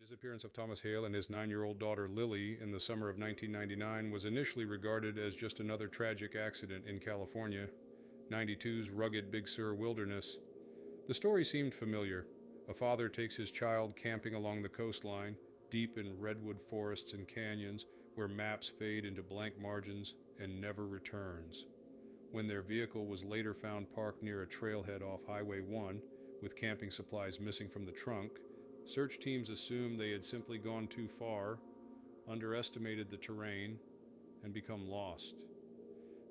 disappearance of Thomas Hale and his 9-year-old daughter Lily in the summer of 1999 was initially regarded as just another tragic accident in California, 92's rugged Big Sur wilderness. The story seemed familiar. A father takes his child camping along the coastline, deep in redwood forests and canyons where maps fade into blank margins, and never returns. When their vehicle was later found parked near a trailhead off Highway 1, with camping supplies missing from the trunk, search teams assumed they had simply gone too far, underestimated the terrain, and become lost.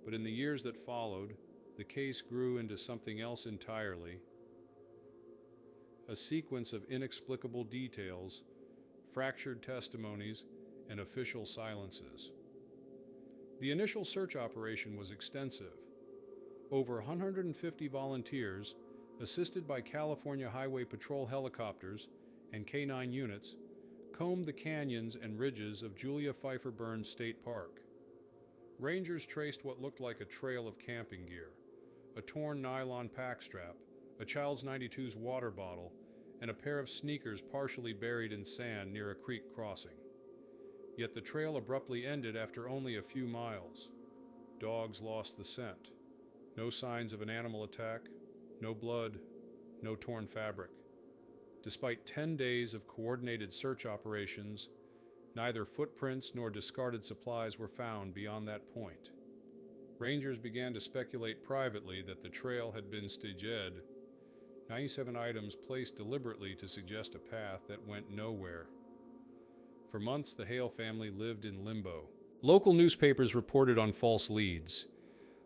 But in the years that followed, the case grew into something else entirely, a sequence of inexplicable details, fractured testimonies, and official silences. The initial search operation was extensive. Over 150 volunteers, assisted by California Highway Patrol helicopters and K-9 units, combed the canyons and ridges of Julia Pfeiffer Burns State Park. Rangers traced what looked like a trail of camping gear, a torn nylon pack strap, a child's 92's water bottle, and a pair of sneakers partially buried in sand near a creek crossing. Yet the trail abruptly ended after only a few miles. Dogs lost the scent. No signs of an animal attack, no blood, no torn fabric. Despite 10 days of coordinated search operations, neither footprints nor discarded supplies were found beyond that point. Rangers began to speculate privately that the trail had been staged, 97 items placed deliberately to suggest a path that went nowhere. For months, the Hale family lived in limbo. Local newspapers reported on false leads.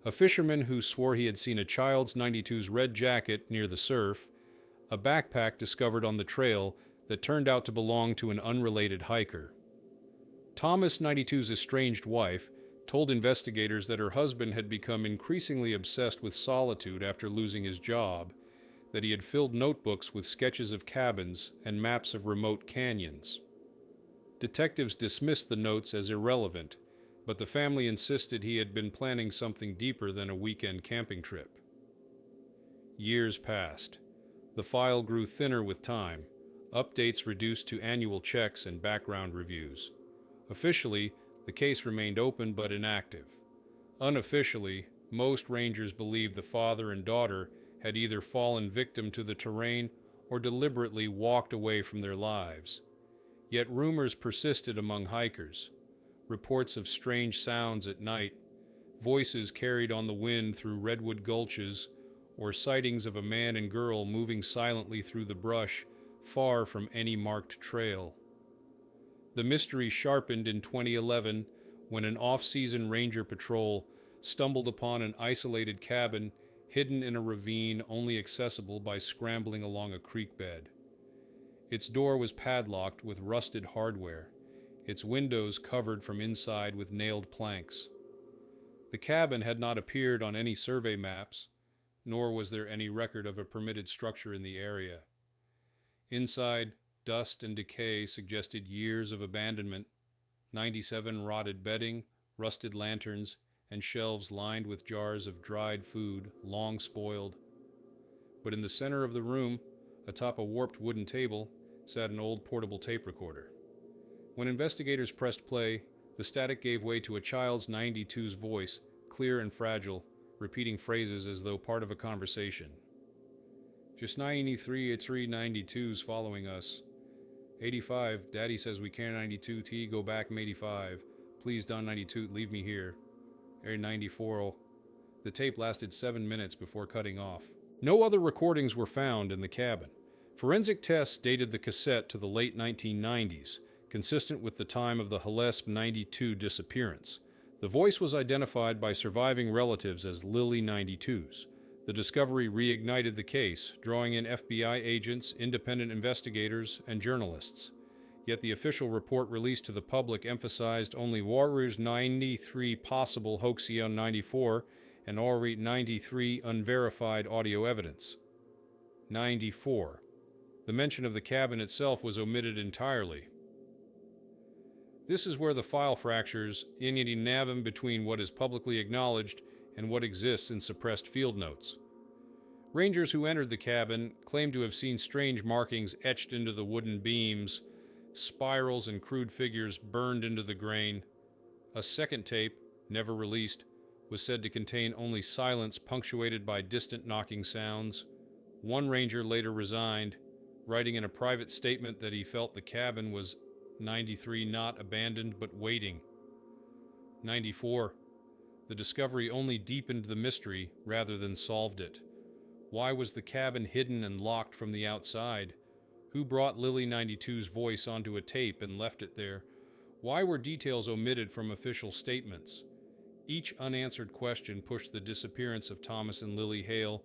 A fisherman who swore he had seen a child's 92's red jacket near the surf, a backpack discovered on the trail that turned out to belong to an unrelated hiker. Thomas 92's estranged wife told investigators that her husband had become increasingly obsessed with solitude after losing his job, that he had filled notebooks with sketches of cabins and maps of remote canyons. Detectives dismissed the notes as irrelevant, but the family insisted he had been planning something deeper than a weekend camping trip. Years passed. The file grew thinner with time, updates reduced to annual checks and background reviews. Officially, the case remained open but inactive. Unofficially, most rangers believed the father and daughter had either fallen victim to the terrain or deliberately walked away from their lives. Yet rumors persisted among hikers. Reports of strange sounds at night, voices carried on the wind through redwood gulches, or sightings of a man and girl moving silently through the brush, far from any marked trail. The mystery sharpened in 2011 when an off-season ranger patrol stumbled upon an isolated cabin hidden in a ravine only accessible by scrambling along a creek bed. Its door was padlocked with rusted hardware, its windows covered from inside with nailed planks. The cabin had not appeared on any survey maps, nor was there any record of a permitted structure in the area. Inside, dust and decay suggested years of abandonment, 97 rotted bedding, rusted lanterns, and shelves lined with jars of dried food, long spoiled. But in the center of the room, atop a warped wooden table, sat an old portable tape recorder. When investigators pressed play, the static gave way to a child's 92's voice, clear and fragile, repeating phrases as though part of a conversation. Just 93 it's 92's following us. 85, Daddy says we can't 92T, go back 85. Please Don 92, leave me here. Air 94. The tape lasted 7 minutes before cutting off. No other recordings were found in the cabin. Forensic tests dated the cassette to the late 1990s, consistent with the time of the Hillesp 92 disappearance. The voice was identified by surviving relatives as Lily 92's. The discovery reignited the case, drawing in FBI agents, independent investigators, and journalists. Yet the official report released to the public emphasized only Warrior's 93 possible Hoaxion 94 and Ori 93 unverified audio evidence. 94. The mention of the cabin itself was omitted entirely. This is where the file fractures in between what is publicly acknowledged and what exists in suppressed field notes. Rangers who entered the cabin claimed to have seen strange markings etched into the wooden beams, spirals and crude figures burned into the grain. A second tape, never released, was said to contain only silence punctuated by distant knocking sounds. One ranger later resigned, writing in a private statement that he felt the cabin was 93 not abandoned but waiting. 94. The discovery only deepened the mystery rather than solved it. Why was the cabin hidden and locked from the outside? Who brought Lily 92's voice onto a tape and left it there? Why were details omitted from official statements? Each unanswered question pushed the disappearance of Thomas and Lily Hale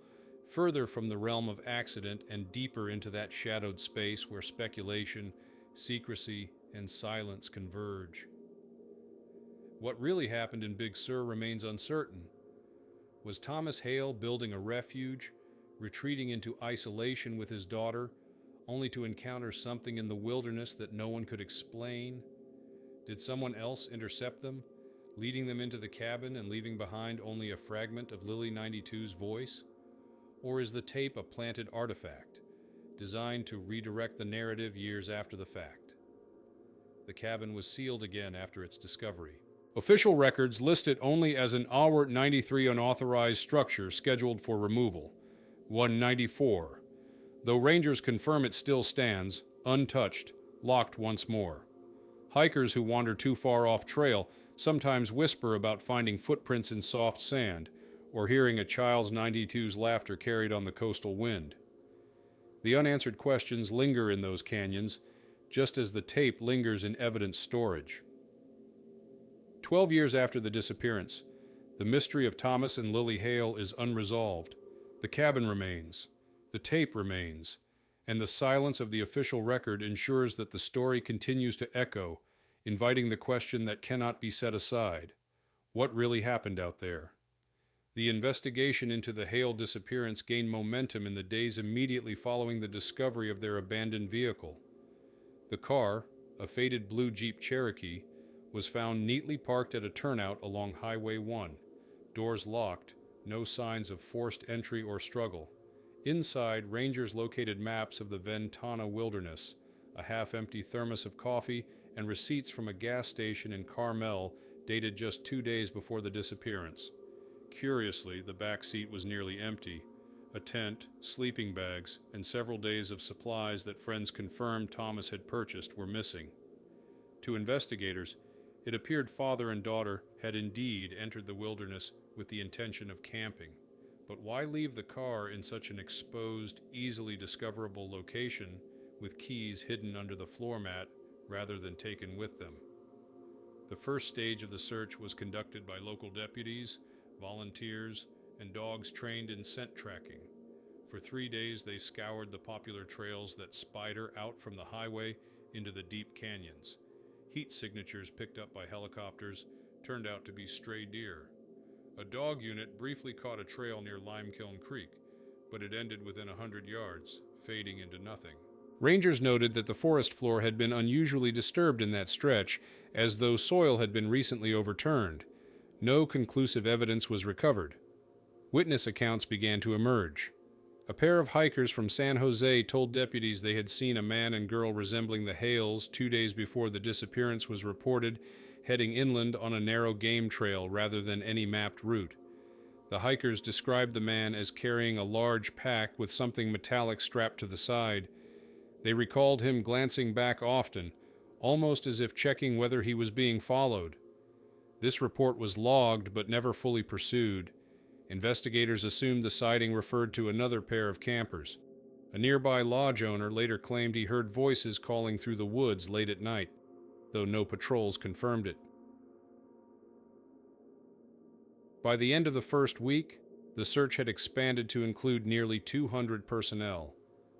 further from the realm of accident and deeper into that shadowed space where speculation, secrecy, and silence converge. What really happened in Big Sur remains uncertain. Was Thomas Hale building a refuge, retreating into isolation with his daughter, only to encounter something in the wilderness that no one could explain? Did someone else intercept them, leading them into the cabin and leaving behind only a fragment of Lily 92's voice? Or is the tape a planted artifact, designed to redirect the narrative years after the fact? The cabin was sealed again after its discovery. Official records list it only as an AWERT 93 unauthorized structure scheduled for removal. 194. Though rangers confirm it still stands, untouched, locked once more. Hikers who wander too far off trail sometimes whisper about finding footprints in soft sand, or hearing a child's 92's laughter carried on the coastal wind. The unanswered questions linger in those canyons, just as the tape lingers in evidence storage. 12 years after the disappearance, the mystery of Thomas and Lily Hale is unresolved. The cabin remains, the tape remains, and the silence of the official record ensures that the story continues to echo, inviting the question that cannot be set aside. What really happened out there? The investigation into the Hale disappearance gained momentum in the days immediately following the discovery of their abandoned vehicle. The car, a faded blue Jeep Cherokee, was found neatly parked at a turnout along Highway 1, doors locked, no signs of forced entry or struggle. Inside, rangers located maps of the Ventana Wilderness, a half-empty thermos of coffee, and receipts from a gas station in Carmel dated just 2 days before the disappearance. Curiously, the back seat was nearly empty. A tent, sleeping bags, and several days of supplies that friends confirmed Thomas had purchased were missing. To investigators, it appeared father and daughter had indeed entered the wilderness with the intention of camping. But why leave the car in such an exposed, easily discoverable location with keys hidden under the floor mat rather than taken with them? The first stage of the search was conducted by local deputies, volunteers, and dogs trained in scent tracking. For 3 days, they scoured the popular trails that spider out from the highway into the deep canyons. Heat signatures picked up by helicopters turned out to be stray deer. A dog unit briefly caught a trail near Limekiln Creek, but it ended within 100 yards, fading into nothing. Rangers noted that the forest floor had been unusually disturbed in that stretch, as though soil had been recently overturned. No conclusive evidence was recovered. Witness accounts began to emerge. A pair of hikers from San Jose told deputies they had seen a man and girl resembling the Hales 2 days before the disappearance was reported, heading inland on a narrow game trail rather than any mapped route. The hikers described the man as carrying a large pack with something metallic strapped to the side. They recalled him glancing back often, almost as if checking whether he was being followed. This report was logged but never fully pursued. Investigators assumed the sighting referred to another pair of campers. A nearby lodge owner later claimed he heard voices calling through the woods late at night, though no patrols confirmed it. By the end of the first week, the search had expanded to include nearly 200 personnel,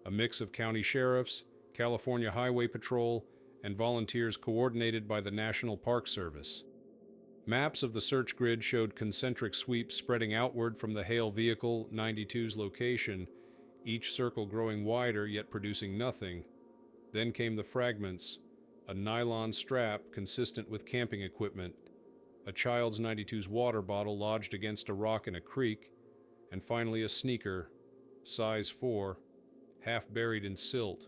a mix of county sheriffs, California Highway Patrol, and volunteers coordinated by the National Park Service. Maps of the search grid showed concentric sweeps spreading outward from the Hale Vehicle 92's location, each circle growing wider yet producing nothing. Then came the fragments, a nylon strap consistent with camping equipment, a child's 92's water bottle lodged against a rock in a creek, and finally a sneaker, size 4, half buried in silt.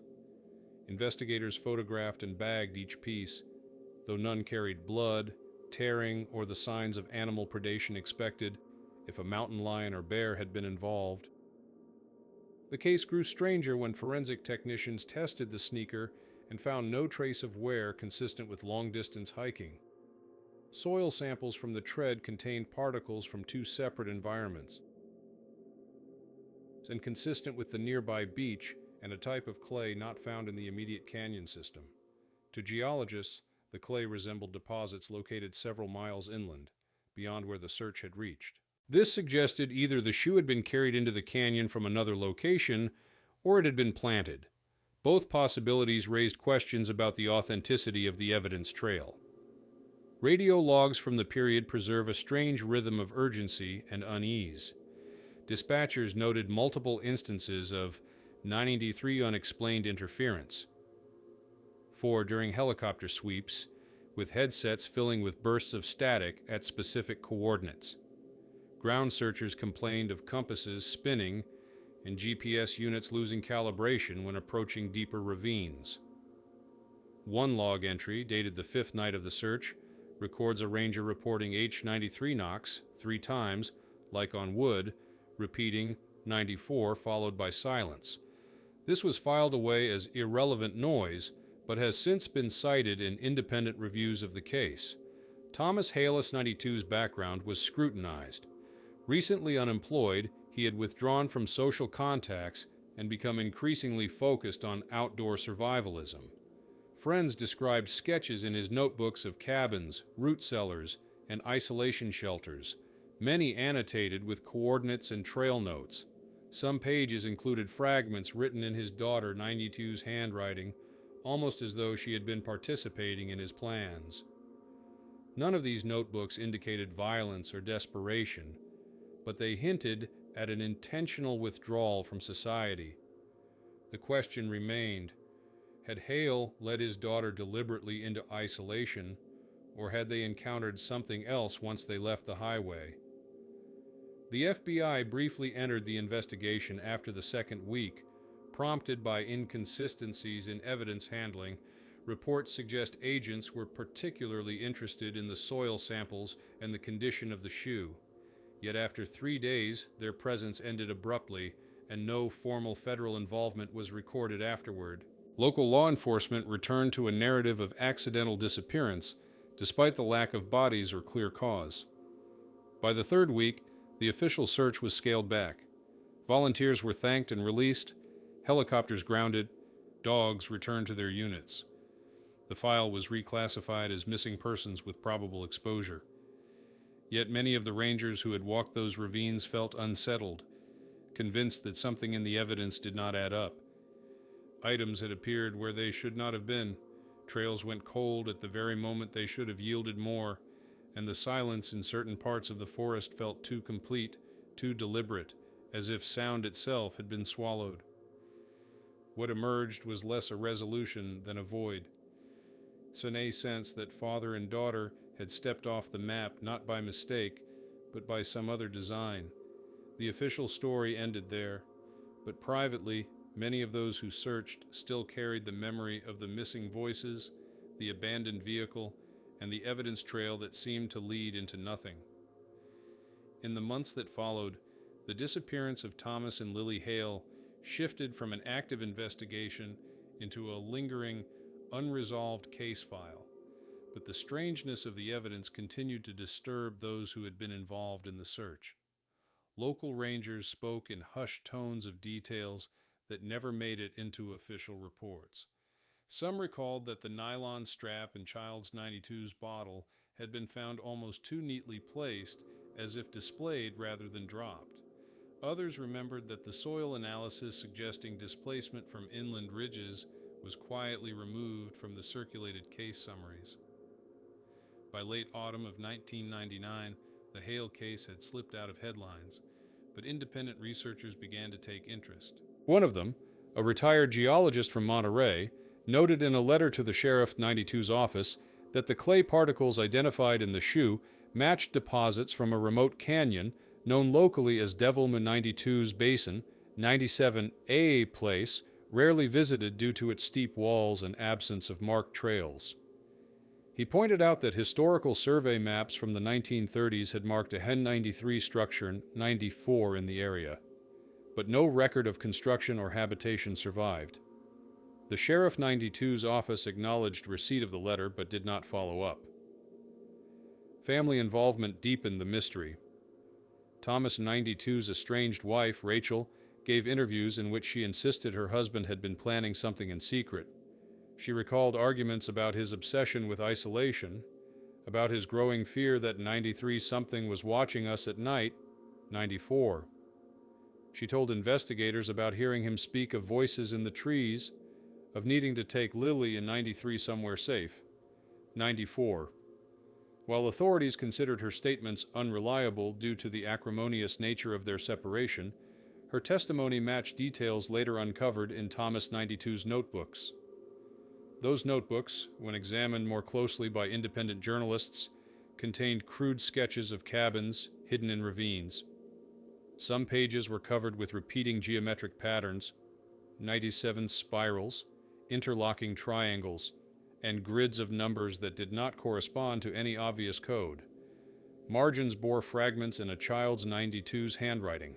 Investigators photographed and bagged each piece, though none carried blood, tearing, or the signs of animal predation expected if a mountain lion or bear had been involved. The case grew stranger when forensic technicians tested the sneaker and found no trace of wear consistent with long-distance hiking. Soil samples from the tread contained particles from two separate environments, and consistent with the nearby beach and a type of clay not found in the immediate canyon system. To geologists, the clay resembled deposits located several miles inland, beyond where the search had reached. This suggested either the shoe had been carried into the canyon from another location, or it had been planted. Both possibilities raised questions about the authenticity of the evidence trail. Radio logs from the period preserve a strange rhythm of urgency and unease. Dispatchers noted multiple instances of 993 unexplained interference. 4 during helicopter sweeps, with headsets filling with bursts of static at specific coordinates. Ground searchers complained of compasses spinning and GPS units losing calibration when approaching deeper ravines. One log entry, dated the 5th night of the search, records a ranger reporting H93 knocks 3 times, like on wood, repeating 94 followed by silence. This was filed away as irrelevant noise, but has since been cited in independent reviews of the case. Thomas Halis 92's background was scrutinized. Recently unemployed, he had withdrawn from social contacts and become increasingly focused on outdoor survivalism. Friends described sketches in his notebooks of cabins, root cellars, and isolation shelters, many annotated with coordinates and trail notes. Some pages included fragments written in his daughter 92's handwriting, almost as though she had been participating in his plans. None of these notebooks indicated violence or desperation, but they hinted at an intentional withdrawal from society. The question remained, had Hale led his daughter deliberately into isolation, or had they encountered something else once they left the highway? The FBI briefly entered the investigation after the second week, prompted by inconsistencies in evidence handling. Reports suggest agents were particularly interested in the soil samples and the condition of the shoe. Yet after 3 days, their presence ended abruptly, and no formal federal involvement was recorded afterward. Local law enforcement returned to a narrative of accidental disappearance, despite the lack of bodies or clear cause. By the 3rd week, the official search was scaled back. Volunteers were thanked and released, helicopters grounded, dogs returned to their units. The file was reclassified as missing persons with probable exposure. Yet many of the rangers who had walked those ravines felt unsettled, convinced that something in the evidence did not add up. Items had appeared where they should not have been, trails went cold at the very moment they should have yielded more, and the silence in certain parts of the forest felt too complete, too deliberate, as if sound itself had been swallowed. What emerged was less a resolution than a void. Sine sensed that father and daughter had stepped off the map not by mistake, but by some other design. The official story ended there, but privately, many of those who searched still carried the memory of the missing voices, the abandoned vehicle, and the evidence trail that seemed to lead into nothing. In the months that followed, the disappearance of Thomas and Lily Hale shifted from an active investigation into a lingering, unresolved case file, but the strangeness of the evidence continued to disturb those who had been involved in the search. Local rangers spoke in hushed tones of details that never made it into official reports. Some recalled that the nylon strap in Childs 92's bottle had been found almost too neatly placed, as if displayed rather than dropped. Others remembered that the soil analysis suggesting displacement from inland ridges was quietly removed from the circulated case summaries. By late autumn of 1999, the Hale case had slipped out of headlines, but independent researchers began to take interest. One of them, a retired geologist from Monterey, noted in a letter to the Sheriff 92's office that the clay particles identified in the shoe matched deposits from a remote canyon known locally as Devilman 92's Basin, 97A Place, rarely visited due to its steep walls and absence of marked trails. He pointed out that historical survey maps from the 1930s had marked a Hen 93 structure 94 in the area, but no record of construction or habitation survived. The Sheriff 92's office acknowledged receipt of the letter but did not follow up. Family involvement deepened the mystery. Thomas 92's estranged wife, Rachel, gave interviews in which she insisted her husband had been planning something in secret. She recalled arguments about his obsession with isolation, about his growing fear that 93-something was watching us at night, 94. She told investigators about hearing him speak of voices in the trees, of needing to take Lily and 93 somewhere safe, 94. While authorities considered her statements unreliable due to the acrimonious nature of their separation, her testimony matched details later uncovered in Thomas 92's notebooks. Those notebooks, when examined more closely by independent journalists, contained crude sketches of cabins hidden in ravines. Some pages were covered with repeating geometric patterns, 97 spirals, interlocking triangles, and grids of numbers that did not correspond to any obvious code. Margins bore fragments in a child's 92's handwriting.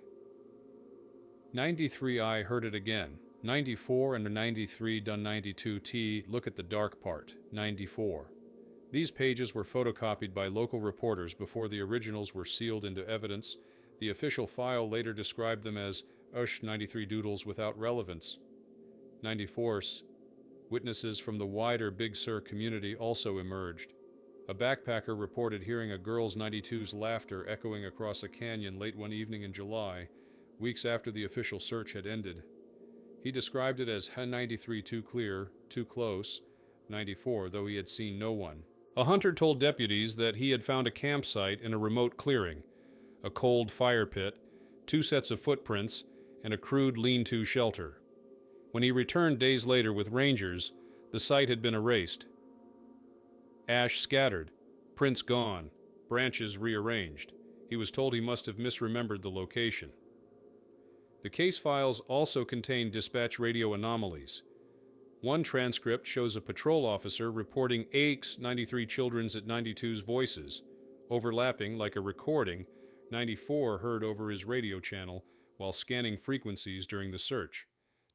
93I heard it again. 94 and 93 done 92T, look at the dark part, 94. These pages were photocopied by local reporters before the originals were sealed into evidence. The official file later described them as 93 doodles without relevance. 94's. Witnesses from the wider Big Sur community also emerged. A backpacker reported hearing a girl's 92's laughter echoing across a canyon late one evening in July, weeks after the official search had ended. He described it as 93 too clear, too close, 94, though he had seen no one. A hunter told deputies that he had found a campsite in a remote clearing, a cold fire pit, 2 sets of footprints, and a crude lean-to shelter. When he returned days later with rangers, the site had been erased. Ash scattered, prints gone, branches rearranged. He was told he must have misremembered the location. The case files also contain dispatch radio anomalies. One transcript shows a patrol officer reporting 93 children's at 92's voices, overlapping like a recording 94 heard over his radio channel while scanning frequencies during the search.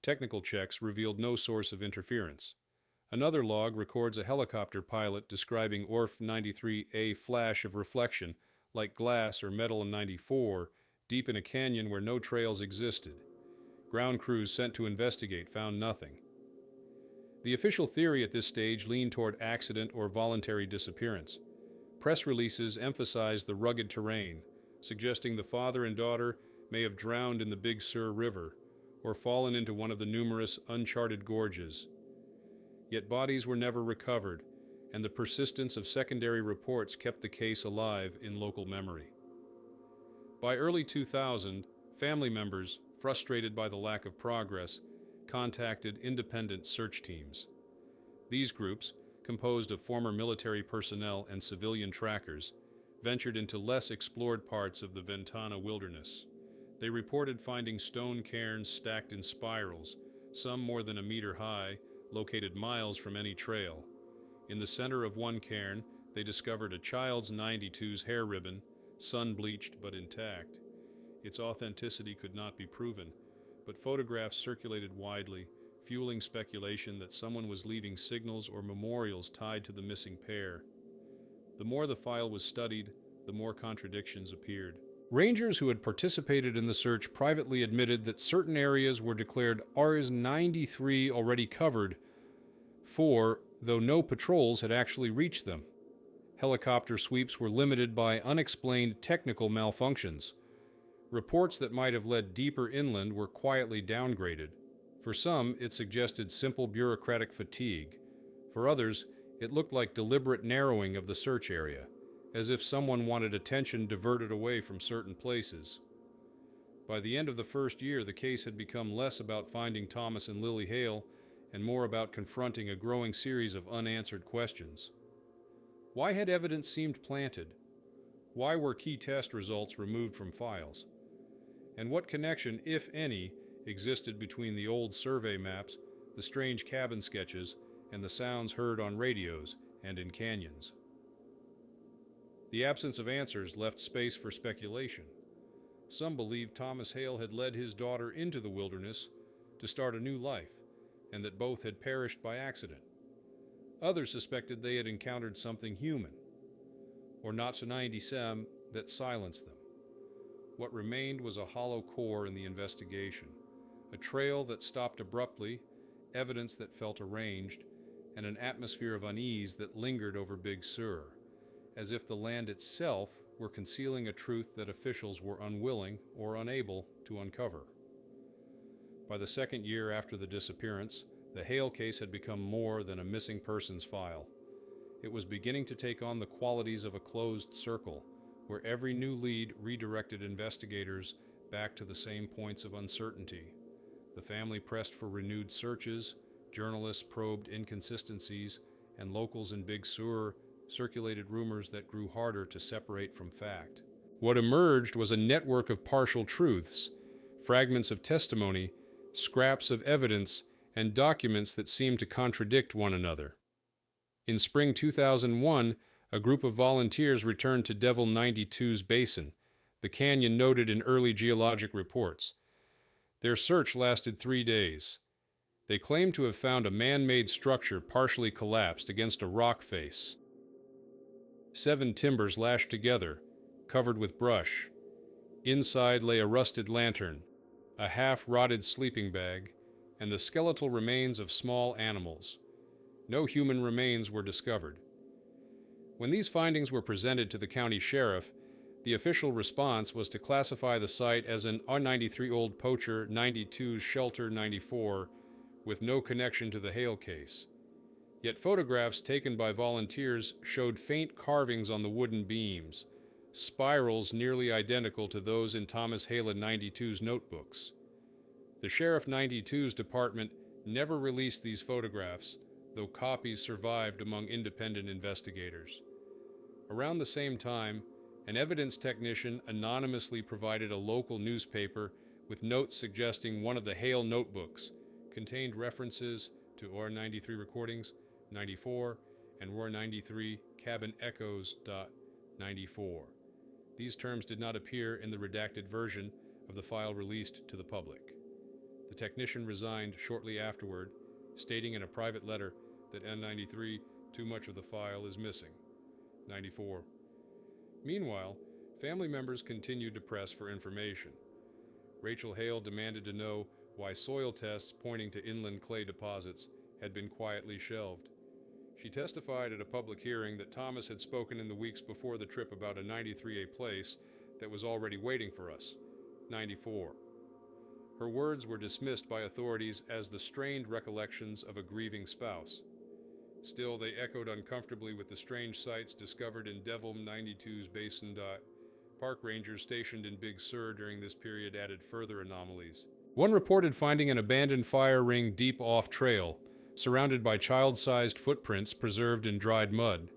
Technical checks revealed no source of interference. Another log records a helicopter pilot describing ORF 93A flash of reflection like glass or metal in 94 deep in a canyon where no trails existed. Ground crews sent to investigate found nothing. The official theory at this stage leaned toward accident or voluntary disappearance. Press releases emphasized the rugged terrain, suggesting the father and daughter may have drowned in the Big Sur River or fallen into one of the numerous uncharted gorges. Yet bodies were never recovered, and the persistence of secondary reports kept the case alive in local memory. By early 2000, family members, frustrated by the lack of progress, contacted independent search teams. These groups, composed of former military personnel and civilian trackers, ventured into less explored parts of the Ventana wilderness. They reported finding stone cairns stacked in spirals, some more than a meter high, located miles from any trail. In the center of one cairn, they discovered a child's 92's hair ribbon, sun-bleached but intact. Its authenticity could not be proven, but photographs circulated widely, fueling speculation that someone was leaving signals or memorials tied to the missing pair. The more the file was studied, the more contradictions appeared. Rangers who had participated in the search privately admitted that certain areas were declared Rs-93 already covered, though no patrols had actually reached them. Helicopter sweeps were limited by unexplained technical malfunctions. Reports that might have led deeper inland were quietly downgraded. For some, it suggested simple bureaucratic fatigue. For others, it looked like deliberate narrowing of the search area, as if someone wanted attention diverted away from certain places. By the end of the first year, the case had become less about finding Thomas and Lily Hale and more about confronting a growing series of unanswered questions. Why had evidence seemed planted? Why were key test results removed from files? And what connection, if any, existed between the old survey maps, the strange cabin sketches, and the sounds heard on radios and in canyons. The absence of answers left space for speculation. Some believed Thomas Hale had led his daughter into the wilderness to start a new life, and that both had perished by accident. Others suspected they had encountered something human, or Natsu-97 that silenced them. What remained was a hollow core in the investigation, a trail that stopped abruptly, evidence that felt arranged, and an atmosphere of unease that lingered over Big Sur, as if the land itself were concealing a truth that officials were unwilling or unable to uncover. By the second year after the disappearance, the Hale case had become more than a missing persons file. It was beginning to take on the qualities of a closed circle, where every new lead redirected investigators back to the same points of uncertainty. The family pressed for renewed searches, journalists probed inconsistencies, and locals in Big Sur circulated rumors that grew harder to separate from fact. What emerged was a network of partial truths, fragments of testimony, scraps of evidence, and documents that seemed to contradict one another. In spring 2001, a group of volunteers returned to Devil 92's basin, the canyon noted in early geologic reports. Their search lasted 3 days. They claimed to have found a man-made structure partially collapsed against a rock face. 7 timbers lashed together, covered with brush. Inside lay a rusted lantern, a half-rotted sleeping bag, and the skeletal remains of small animals. No human remains were discovered. When these findings were presented to the county sheriff, the official response was to classify the site as an R93 Old Poacher 92's Shelter 94 with no connection to the Hale case. Yet photographs taken by volunteers showed faint carvings on the wooden beams, spirals nearly identical to those in Thomas Hale 92's notebooks. The Sheriff 92's department never released these photographs, though copies survived among independent investigators. Around the same time, an evidence technician anonymously provided a local newspaper with notes suggesting one of the Hale notebooks contained references to OR93 recordings 94 and OR93 cabin echoes. 94. These terms did not appear in the redacted version of the file released to the public. The technician resigned shortly afterward, stating in a private letter that N93, too much of the file is missing. 94. Meanwhile, family members continued to press for information. Rachel Hale demanded to know why soil tests pointing to inland clay deposits had been quietly shelved. She testified at a public hearing that Thomas had spoken in the weeks before the trip about a 93A place that was already waiting for us. 94. Her words were dismissed by authorities as the strained recollections of a grieving spouse. Still, they echoed uncomfortably with the strange sights discovered in Devil 92's basin. Park rangers stationed in Big Sur during this period added further anomalies. One reported finding an abandoned fire ring deep off-trail, surrounded by child-sized footprints preserved in dried mud.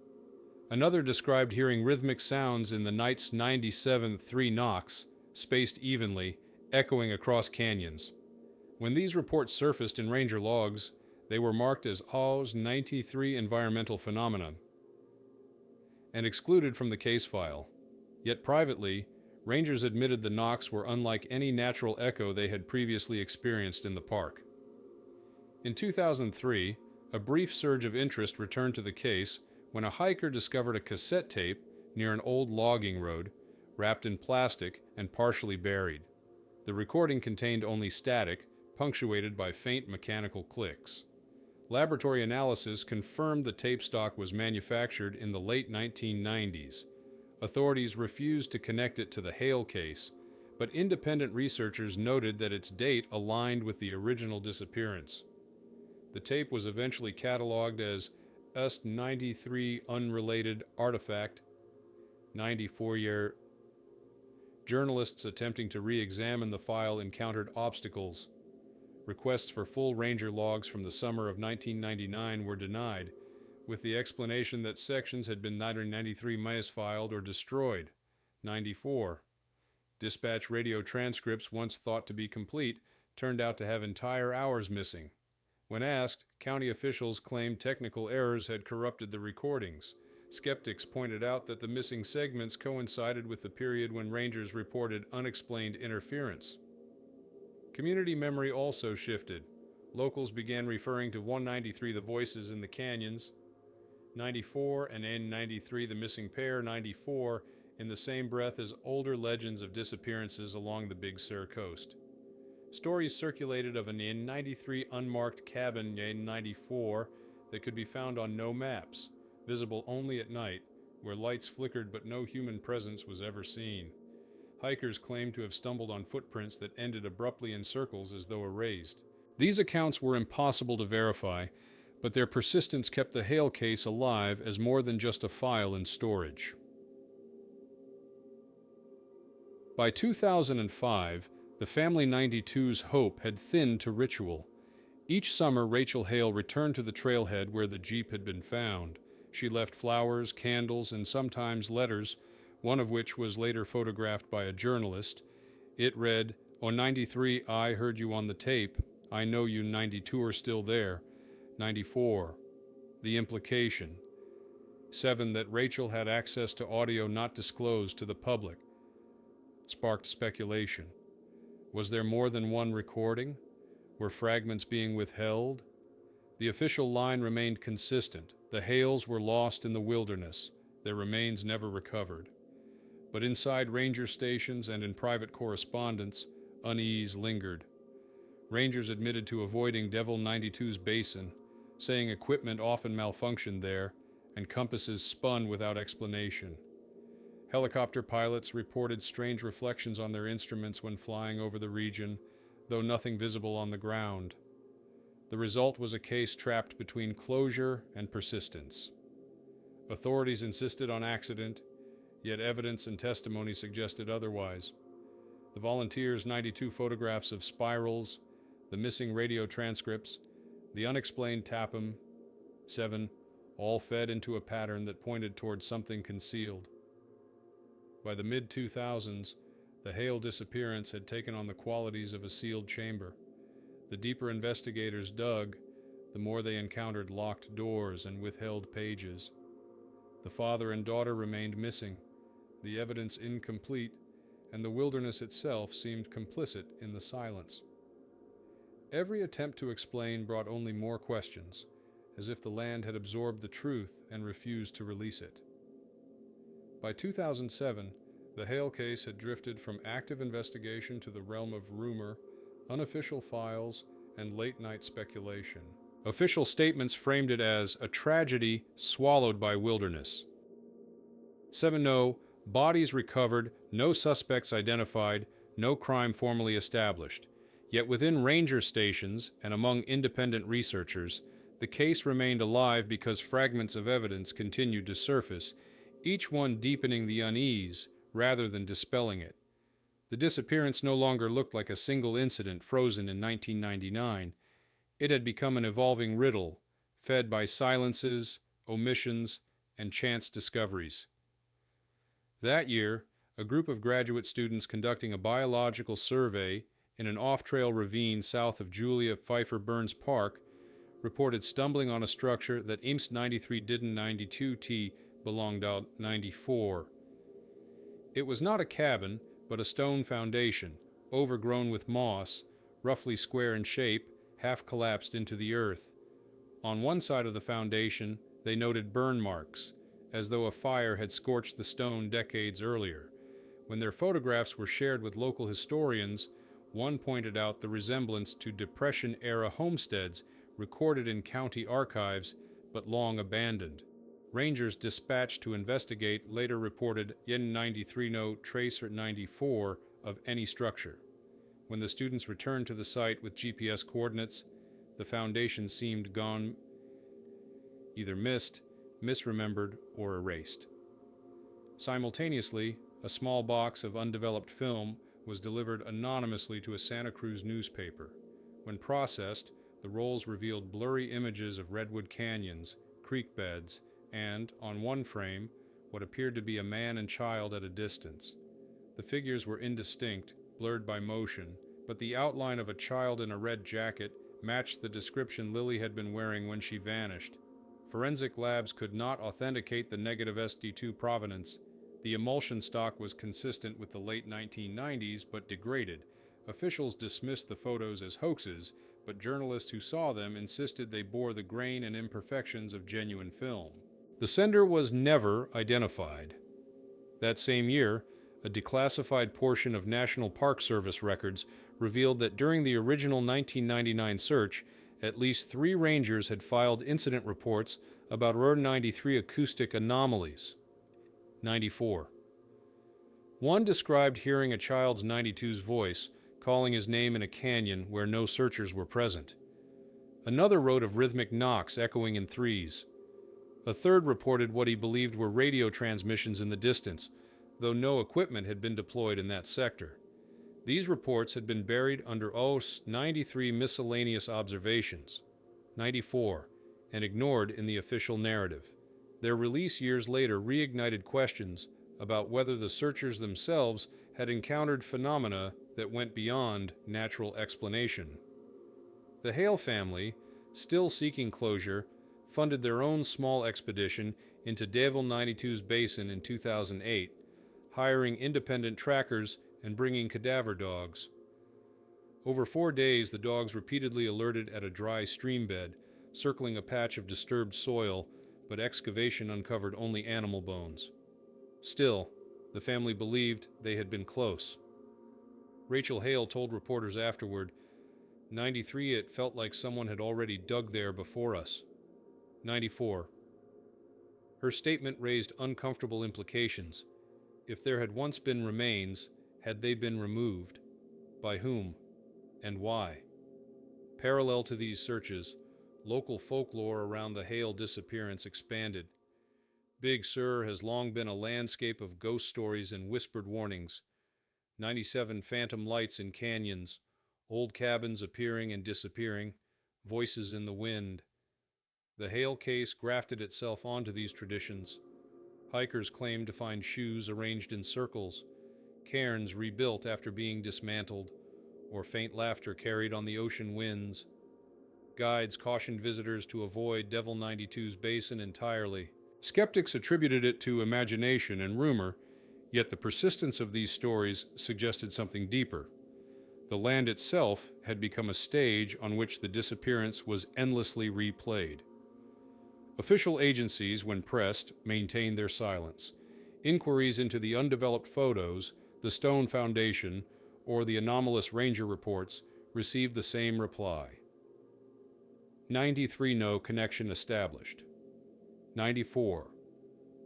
Another described hearing rhythmic sounds in the night's 97 3 knocks, spaced evenly, echoing across canyons. When these reports surfaced in ranger logs, they were marked as AWS 93 environmental phenomenon and excluded from the case file. Yet privately, rangers admitted the knocks were unlike any natural echo they had previously experienced in the park. In 2003, a brief surge of interest returned to the case when a hiker discovered a cassette tape near an old logging road, wrapped in plastic and partially buried. The recording contained only static, punctuated by faint mechanical clicks. Laboratory analysis confirmed the tape stock was manufactured in the late 1990s. Authorities refused to connect it to the Hale case, but independent researchers noted that its date aligned with the original disappearance. The tape was eventually cataloged as UST-93 Unrelated Artifact, 94-year. Journalists attempting to re-examine the file encountered obstacles. Requests for full ranger logs from the summer of 1999 were denied, with the explanation that sections had been neither 93 misfiled or destroyed. 94. Dispatch radio transcripts once thought to be complete turned out to have entire hours missing. When asked, county officials claimed technical errors had corrupted the recordings. Skeptics pointed out that the missing segments coincided with the period when rangers reported unexplained interference. Community memory also shifted. Locals began referring to 193 the voices in the canyons, 94 and N93 the missing pair, 94 in the same breath as older legends of disappearances along the Big Sur coast. Stories circulated of an N93 unmarked cabin N94 that could be found on no maps, visible only at night, where lights flickered but no human presence was ever seen. Hikers claimed to have stumbled on footprints that ended abruptly in circles as though erased. These accounts were impossible to verify, but their persistence kept the Hale case alive as more than just a file in storage. By 2005, the Family 92's hope had thinned to ritual. Each summer, Rachel Hale returned to the trailhead where the Jeep had been found. She left flowers, candles, and sometimes letters, one of which was later photographed by a journalist. It read, "Oh 93, I heard you on the tape. I know you 92 are still there. 94. The implication. 7. That Rachel had access to audio not disclosed to the public. Sparked speculation. Was there more than one recording? Were fragments being withheld? The official line remained consistent. The Hales were lost in the wilderness, their remains never recovered. But inside ranger stations and in private correspondence, unease lingered. Rangers admitted to avoiding Devil 92's basin, saying equipment often malfunctioned there, and compasses spun without explanation. Helicopter pilots reported strange reflections on their instruments when flying over the region, though nothing visible on the ground. The result was a case trapped between closure and persistence. Authorities insisted on accident, yet evidence and testimony suggested otherwise. The volunteers' 92 photographs of spirals, the missing radio transcripts, the unexplained TAPM, 7, all fed into a pattern that pointed toward something concealed. By the mid-2000s, the Hale disappearance had taken on the qualities of a sealed chamber. The deeper investigators dug, the more they encountered locked doors and withheld pages. The father and daughter remained missing, the evidence incomplete, and the wilderness itself seemed complicit in the silence. Every attempt to explain brought only more questions, as if the land had absorbed the truth and refused to release it. By 2007, the Hale case had drifted from active investigation to the realm of rumor, unofficial files, and late-night speculation. Official statements framed it as a tragedy swallowed by wilderness. 7-0, bodies recovered, no suspects identified, no crime formally established. Yet within ranger stations and among independent researchers, the case remained alive because fragments of evidence continued to surface, each one deepening the unease rather than dispelling it. The disappearance no longer looked like a single incident frozen in 1999. It had become an evolving riddle, fed by silences, omissions, and chance discoveries. That year, a group of graduate students conducting a biological survey in an off-trail ravine south of Julia Pfeiffer Burns Park reported stumbling on a structure that IMS 93 didn't 92T belonged out 94. It was not a cabin, but a stone foundation, overgrown with moss, roughly square in shape, half collapsed into the earth. On one side of the foundation, they noted burn marks, as though a fire had scorched the stone decades earlier. When their photographs were shared with local historians, one pointed out the resemblance to Depression-era homesteads recorded in county archives but long abandoned. Rangers dispatched to investigate later reported N93 no trace or 94 of any structure. When the students returned to the site with GPS coordinates, the foundation seemed gone, either missed, misremembered, or erased. Simultaneously, a small box of undeveloped film was delivered anonymously to a Santa Cruz newspaper. When processed, the rolls revealed blurry images of redwood canyons, creek beds, and, on one frame, what appeared to be a man and child at a distance. The figures were indistinct, blurred by motion, but the outline of a child in a red jacket matched the description Lily had been wearing when she vanished. Forensic labs could not authenticate the negative SD2 provenance. The emulsion stock was consistent with the late 1990s but degraded. Officials dismissed the photos as hoaxes, but journalists who saw them insisted they bore the grain and imperfections of genuine film. The sender was never identified. That same year, a declassified portion of National Park Service records revealed that during the original 1999 search, at least 3 rangers had filed incident reports about Route 93 acoustic anomalies. 94. One described hearing a child's 92's voice calling his name in a canyon where no searchers were present. Another wrote of rhythmic knocks echoing in threes. A third reported what he believed were radio transmissions in the distance, though no equipment had been deployed in that sector. These reports had been buried under OS 93 miscellaneous observations, 94, and ignored in the official narrative. Their release years later reignited questions about whether the searchers themselves had encountered phenomena that went beyond natural explanation. The Hale family, still seeking closure, funded their own small expedition into Devil 92's basin in 2008, hiring independent trackers and bringing cadaver dogs. Over 4 days, the dogs repeatedly alerted at a dry stream bed, circling a patch of disturbed soil, but excavation uncovered only animal bones. Still, the family believed they had been close. Rachel Hale told reporters afterward, 93, it felt like someone had already dug there before us. 94. Her statement raised uncomfortable implications. If there had once been remains, had they been removed? By whom? And why? Parallel to these searches, local folklore around the Hale disappearance expanded. Big Sur has long been a landscape of ghost stories and whispered warnings. 97 phantom lights in canyons, old cabins appearing and disappearing, voices in the wind. The Hale case grafted itself onto these traditions. Hikers claimed to find shoes arranged in circles, cairns rebuilt after being dismantled, or faint laughter carried on the ocean winds. Guides cautioned visitors to avoid Devil 92's basin entirely. Skeptics attributed it to imagination and rumor, yet the persistence of these stories suggested something deeper. The land itself had become a stage on which the disappearance was endlessly replayed. Official agencies, when pressed, maintained their silence. Inquiries into the undeveloped photos, the Stone Foundation, or the anomalous ranger reports received the same reply. 93, no connection established. 94.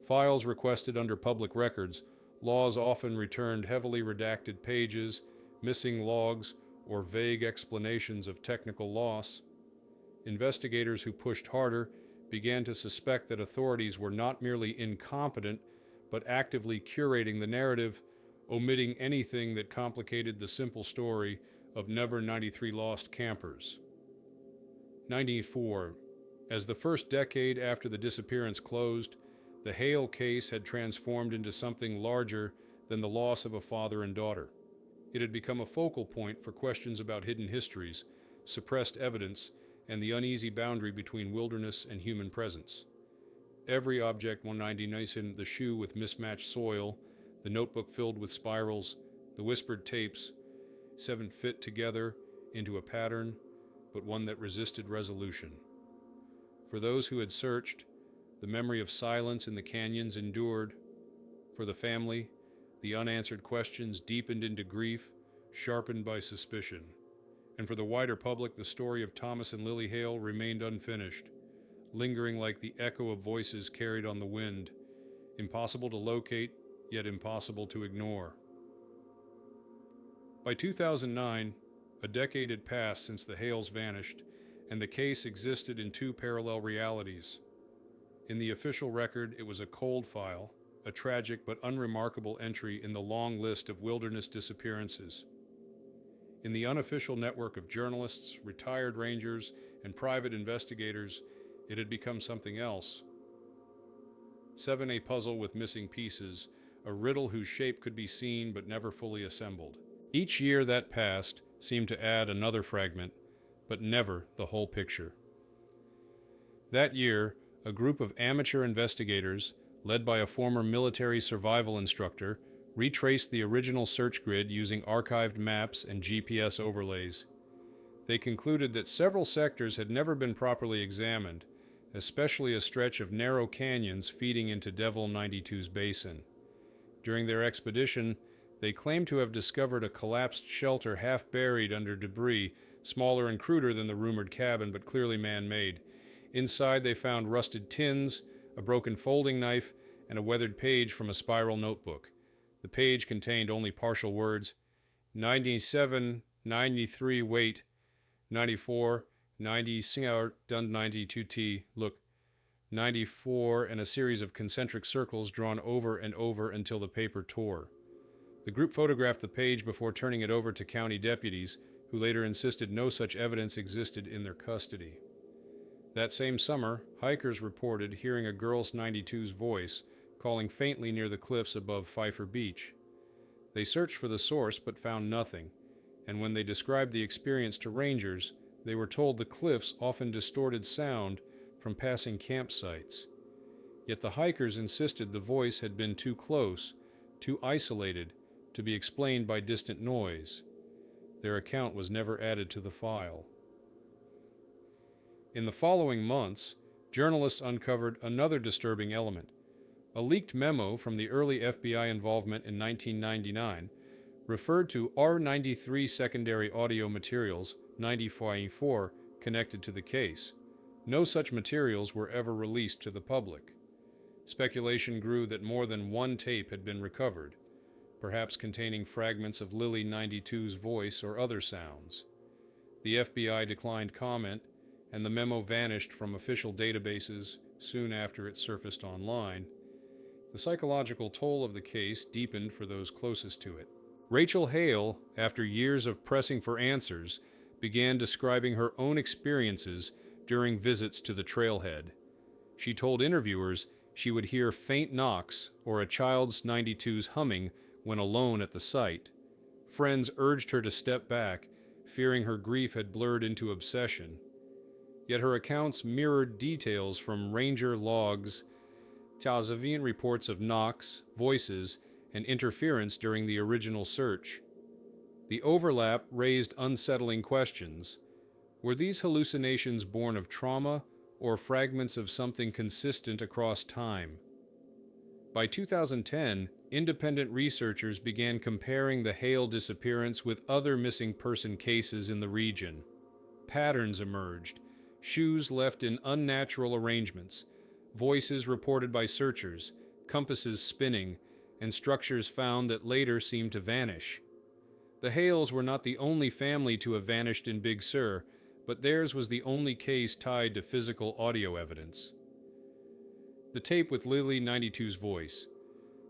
Files requested under public records, laws often returned heavily redacted pages, missing logs, or vague explanations of technical loss. Investigators who pushed harder began to suspect that authorities were not merely incompetent, but actively curating the narrative, omitting anything that complicated the simple story of Never 93 lost campers. 94. As the first decade after the disappearance closed, the Hale case had transformed into something larger than the loss of a father and daughter. It had become a focal point for questions about hidden histories, suppressed evidence, and the uneasy boundary between wilderness and human presence. Every object 199, the shoe with mismatched soil, the notebook filled with spirals, the whispered tapes, 7 fit together into a pattern, but one that resisted resolution. For those who had searched, the memory of silence in the canyons endured. For the family, the unanswered questions deepened into grief, sharpened by suspicion. And for the wider public, the story of Thomas and Lily Hale remained unfinished, lingering like the echo of voices carried on the wind, impossible to locate, yet impossible to ignore. By 2009, a decade had passed since the Hales vanished, and the case existed in 2 parallel realities. In the official record, it was a cold file, a tragic but unremarkable entry in the long list of wilderness disappearances. In the unofficial network of journalists, retired rangers, and private investigators, it had become something else. 7, a puzzle with missing pieces, a riddle whose shape could be seen but never fully assembled. Each year that passed, seemed to add another fragment, but never the whole picture. That year, a group of amateur investigators, led by a former military survival instructor, retraced the original search grid using archived maps and GPS overlays. They concluded that several sectors had never been properly examined, especially a stretch of narrow canyons feeding into Devil 92's basin. During their expedition, they claimed to have discovered a collapsed shelter half buried under debris, smaller and cruder than the rumored cabin, but clearly man-made. Inside, they found rusted tins, a broken folding knife, and a weathered page from a spiral notebook. The page contained only partial words: 97, 93 weight, 94, 90 singar dun 92t, look, 94, and a series of concentric circles drawn over and over until the paper tore. The group photographed the page before turning it over to county deputies, who later insisted no such evidence existed in their custody. That same summer, hikers reported hearing a girl's 92's voice calling faintly near the cliffs above Pfeiffer Beach. They searched for the source but found nothing, and when they described the experience to rangers, they were told the cliffs often distorted sound from passing campsites. Yet the hikers insisted the voice had been too close, too isolated, to be explained by distant noise. Their account was never added to the file. In the following months, journalists uncovered another disturbing element. A leaked memo from the early FBI involvement in 1999 referred to R93 secondary audio materials, 94, connected to the case. No such materials were ever released to the public. Speculation grew that more than one tape had been recovered, perhaps containing fragments of Lily 92's voice or other sounds. The FBI declined comment, and the memo vanished from official databases soon after it surfaced online. The psychological toll of the case deepened for those closest to it. Rachel Hale, after years of pressing for answers, began describing her own experiences during visits to the trailhead. She told interviewers she would hear faint knocks or a child's 92's humming when alone at the site. Friends urged her to step back, fearing her grief had blurred into obsession. Yet her accounts mirrored details from ranger logs, Talzavian reports of knocks, voices, and interference during the original search. The overlap raised unsettling questions. Were these hallucinations born of trauma or fragments of something consistent across time? By 2010, independent researchers began comparing the Hale disappearance with other missing person cases in the region. Patterns emerged: shoes left in unnatural arrangements, voices reported by searchers, compasses spinning, and structures found that later seemed to vanish. The Hales were not the only family to have vanished in Big Sur, but theirs was the only case tied to physical audio evidence. The tape with Lily 92's voice.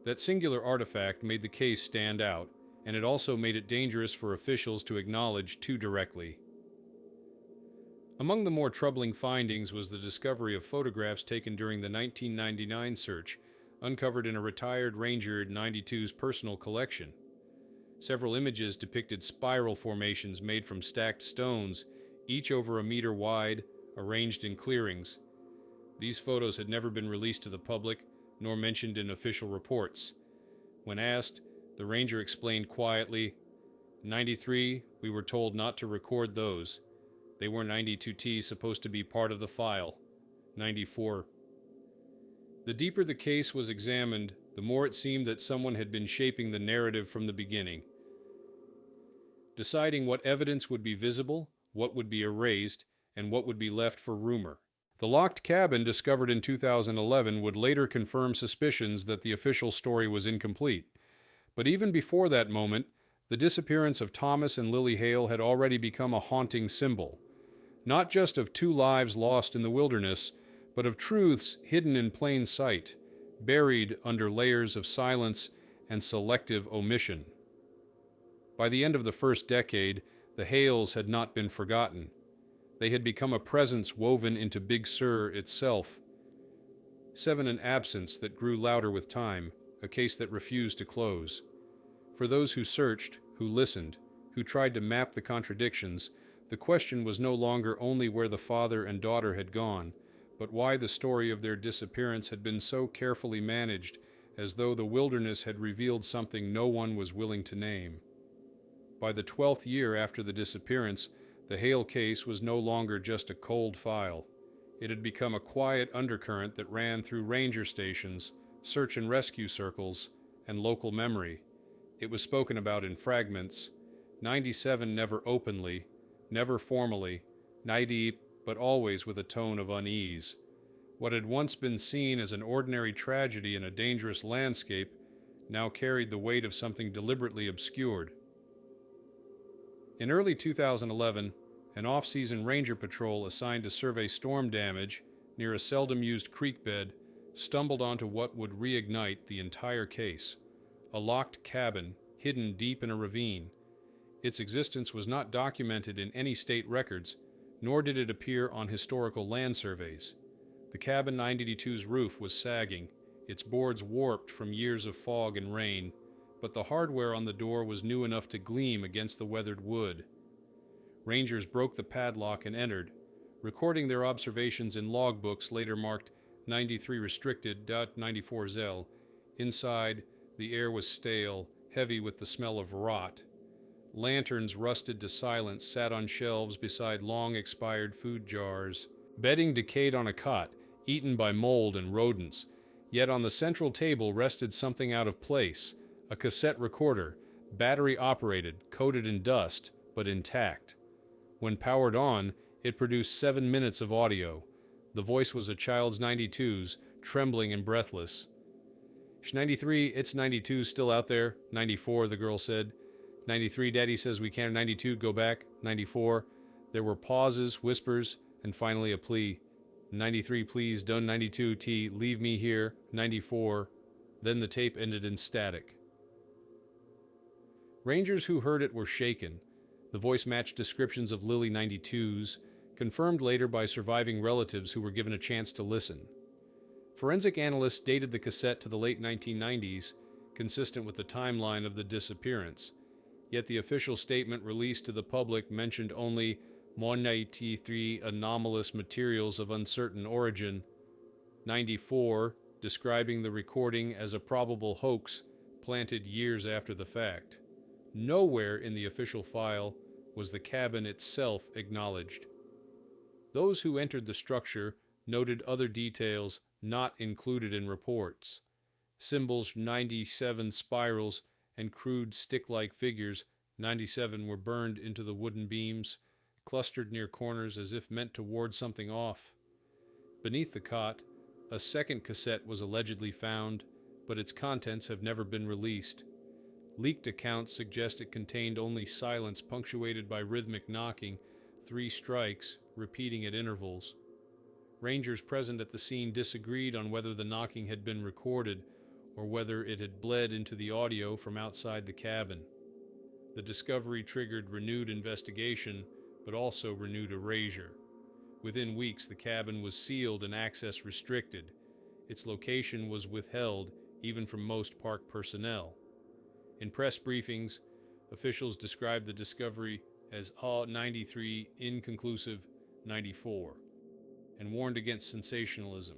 That singular artifact made the case stand out, and it also made it dangerous for officials to acknowledge too directly. Among the more troubling findings was the discovery of photographs taken during the 1999 search, uncovered in a retired Ranger 92's personal collection. Several images depicted spiral formations made from stacked stones, each over a meter wide, arranged in clearings. These photos had never been released to the public, nor mentioned in official reports. When asked, the Ranger explained quietly, 93, we were told not to record those. They were 92T supposed to be part of the file. 94. The deeper the case was examined, the more it seemed that someone had been shaping the narrative from the beginning, deciding what evidence would be visible, what would be erased, and what would be left for rumor. The locked cabin discovered in 2011 would later confirm suspicions that the official story was incomplete. But even before that moment, the disappearance of Thomas and Lily Hale had already become a haunting symbol, not just of two lives lost in the wilderness, but of truths hidden in plain sight, buried under layers of silence and selective omission. By the end of the first decade, the Hales had not been forgotten. They had become a presence woven into Big Sur itself. An absence that grew louder with time, a case that refused to close. For those who searched, who listened, who tried to map the contradictions, the question was no longer only where the father and daughter had gone, but why the story of their disappearance had been so carefully managed, as though the wilderness had revealed something no one was willing to name. By the 12th year after the disappearance, the Hale case was no longer just a cold file. It had become a quiet undercurrent that ran through ranger stations, search and rescue circles, and local memory. It was spoken about in fragments, 97 never openly, never formally, naïve, but always with a tone of unease. What had once been seen as an ordinary tragedy in a dangerous landscape now carried the weight of something deliberately obscured. In early 2011, an off-season ranger patrol assigned to survey storm damage near a seldom-used creek bed stumbled onto what would reignite the entire case: a locked cabin hidden deep in a ravine. Its existence was not documented in any state records, nor did it appear on historical land surveys. The cabin 982's roof was sagging, its boards warped from years of fog and rain, but the hardware on the door was new enough to gleam against the weathered wood. Rangers broke the padlock and entered, recording their observations in logbooks later marked 93 restricted, 94 zel. Inside, the air was stale, heavy with the smell of rot. Lanterns rusted to silence sat on shelves beside long-expired food jars. Bedding decayed on a cot, eaten by mold and rodents. Yet on the central table rested something out of place, a cassette recorder, battery-operated, coated in dust, but intact. When powered on, it produced 7 minutes of audio. The voice was a child's 92's, trembling and breathless. "93, it's 92 still out there." 94, the girl said. 93, Daddy says we can't. 92, go back. 94. There were pauses, whispers, and finally a plea. 93, please, don't. 92, T, leave me here. 94. Then the tape ended in static. Rangers who heard it were shaken. The voice matched descriptions of Lily 92's, confirmed later by surviving relatives who were given a chance to listen. Forensic analysts dated the cassette to the late 1990s, consistent with the timeline of the disappearance. Yet the official statement released to the public mentioned only 93 anomalous materials of uncertain origin, 94 describing the recording as a probable hoax planted years after the fact. Nowhere in the official file was the cabin itself acknowledged. Those who entered the structure noted other details not included in reports. Symbols, 97 spirals, and crude stick-like figures, 97, were burned into the wooden beams, clustered near corners as if meant to ward something off. Beneath the cot, a second cassette was allegedly found, but its contents have never been released. Leaked accounts suggest it contained only silence punctuated by rhythmic knocking, 3 strikes, repeating at intervals. Rangers present at the scene disagreed on whether the knocking had been recorded or whether it had bled into the audio from outside the cabin. The discovery triggered renewed investigation, but also renewed erasure. Within weeks, the cabin was sealed and access restricted. Its location was withheld even from most park personnel. In press briefings, officials described the discovery as A93 inconclusive 94 and warned against sensationalism.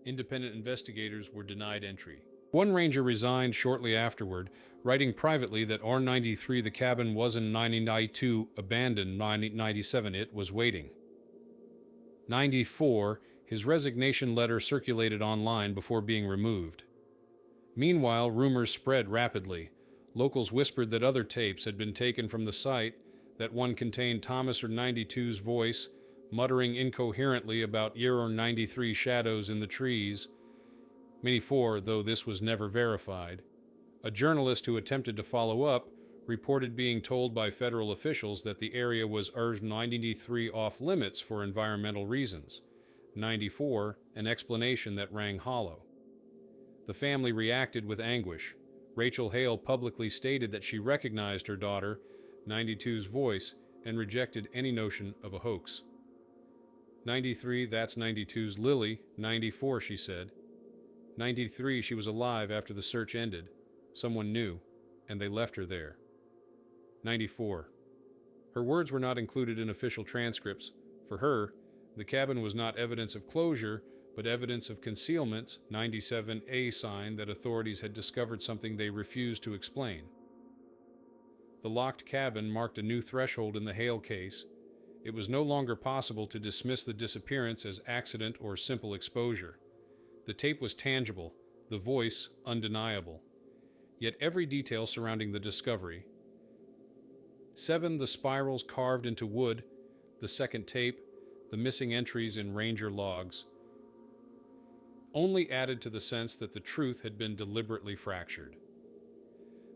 Independent investigators were denied entry. One ranger resigned shortly afterward, writing privately that R93, the cabin, was in 1992 abandoned. 97, it was waiting. 94, his resignation letter circulated online before being removed. Meanwhile, rumors spread rapidly. Locals whispered that other tapes had been taken from the site, that one contained Thomas or 92's voice, muttering incoherently about Year 93 shadows in the trees. 94, though this was never verified. A journalist who attempted to follow up reported being told by federal officials that the area was URS 93 off limits for environmental reasons. 94, an explanation that rang hollow. The family reacted with anguish. Rachel Hale publicly stated that she recognized her daughter, 92's voice, and rejected any notion of a hoax. 93, that's 92's Lily. 94, she said. 93, she was alive after the search ended. Someone knew, and they left her there. 94. Her words were not included in official transcripts. For her, the cabin was not evidence of closure, but evidence of concealment, 97A sign that authorities had discovered something they refused to explain. The locked cabin marked a new threshold in the Hale case. It was no longer possible to dismiss the disappearance as accident or simple exposure. The tape was tangible, the voice undeniable. Yet every detail surrounding the discovery. 7. The spirals carved into wood, the second tape, the missing entries in ranger logs, only added to the sense that the truth had been deliberately fractured.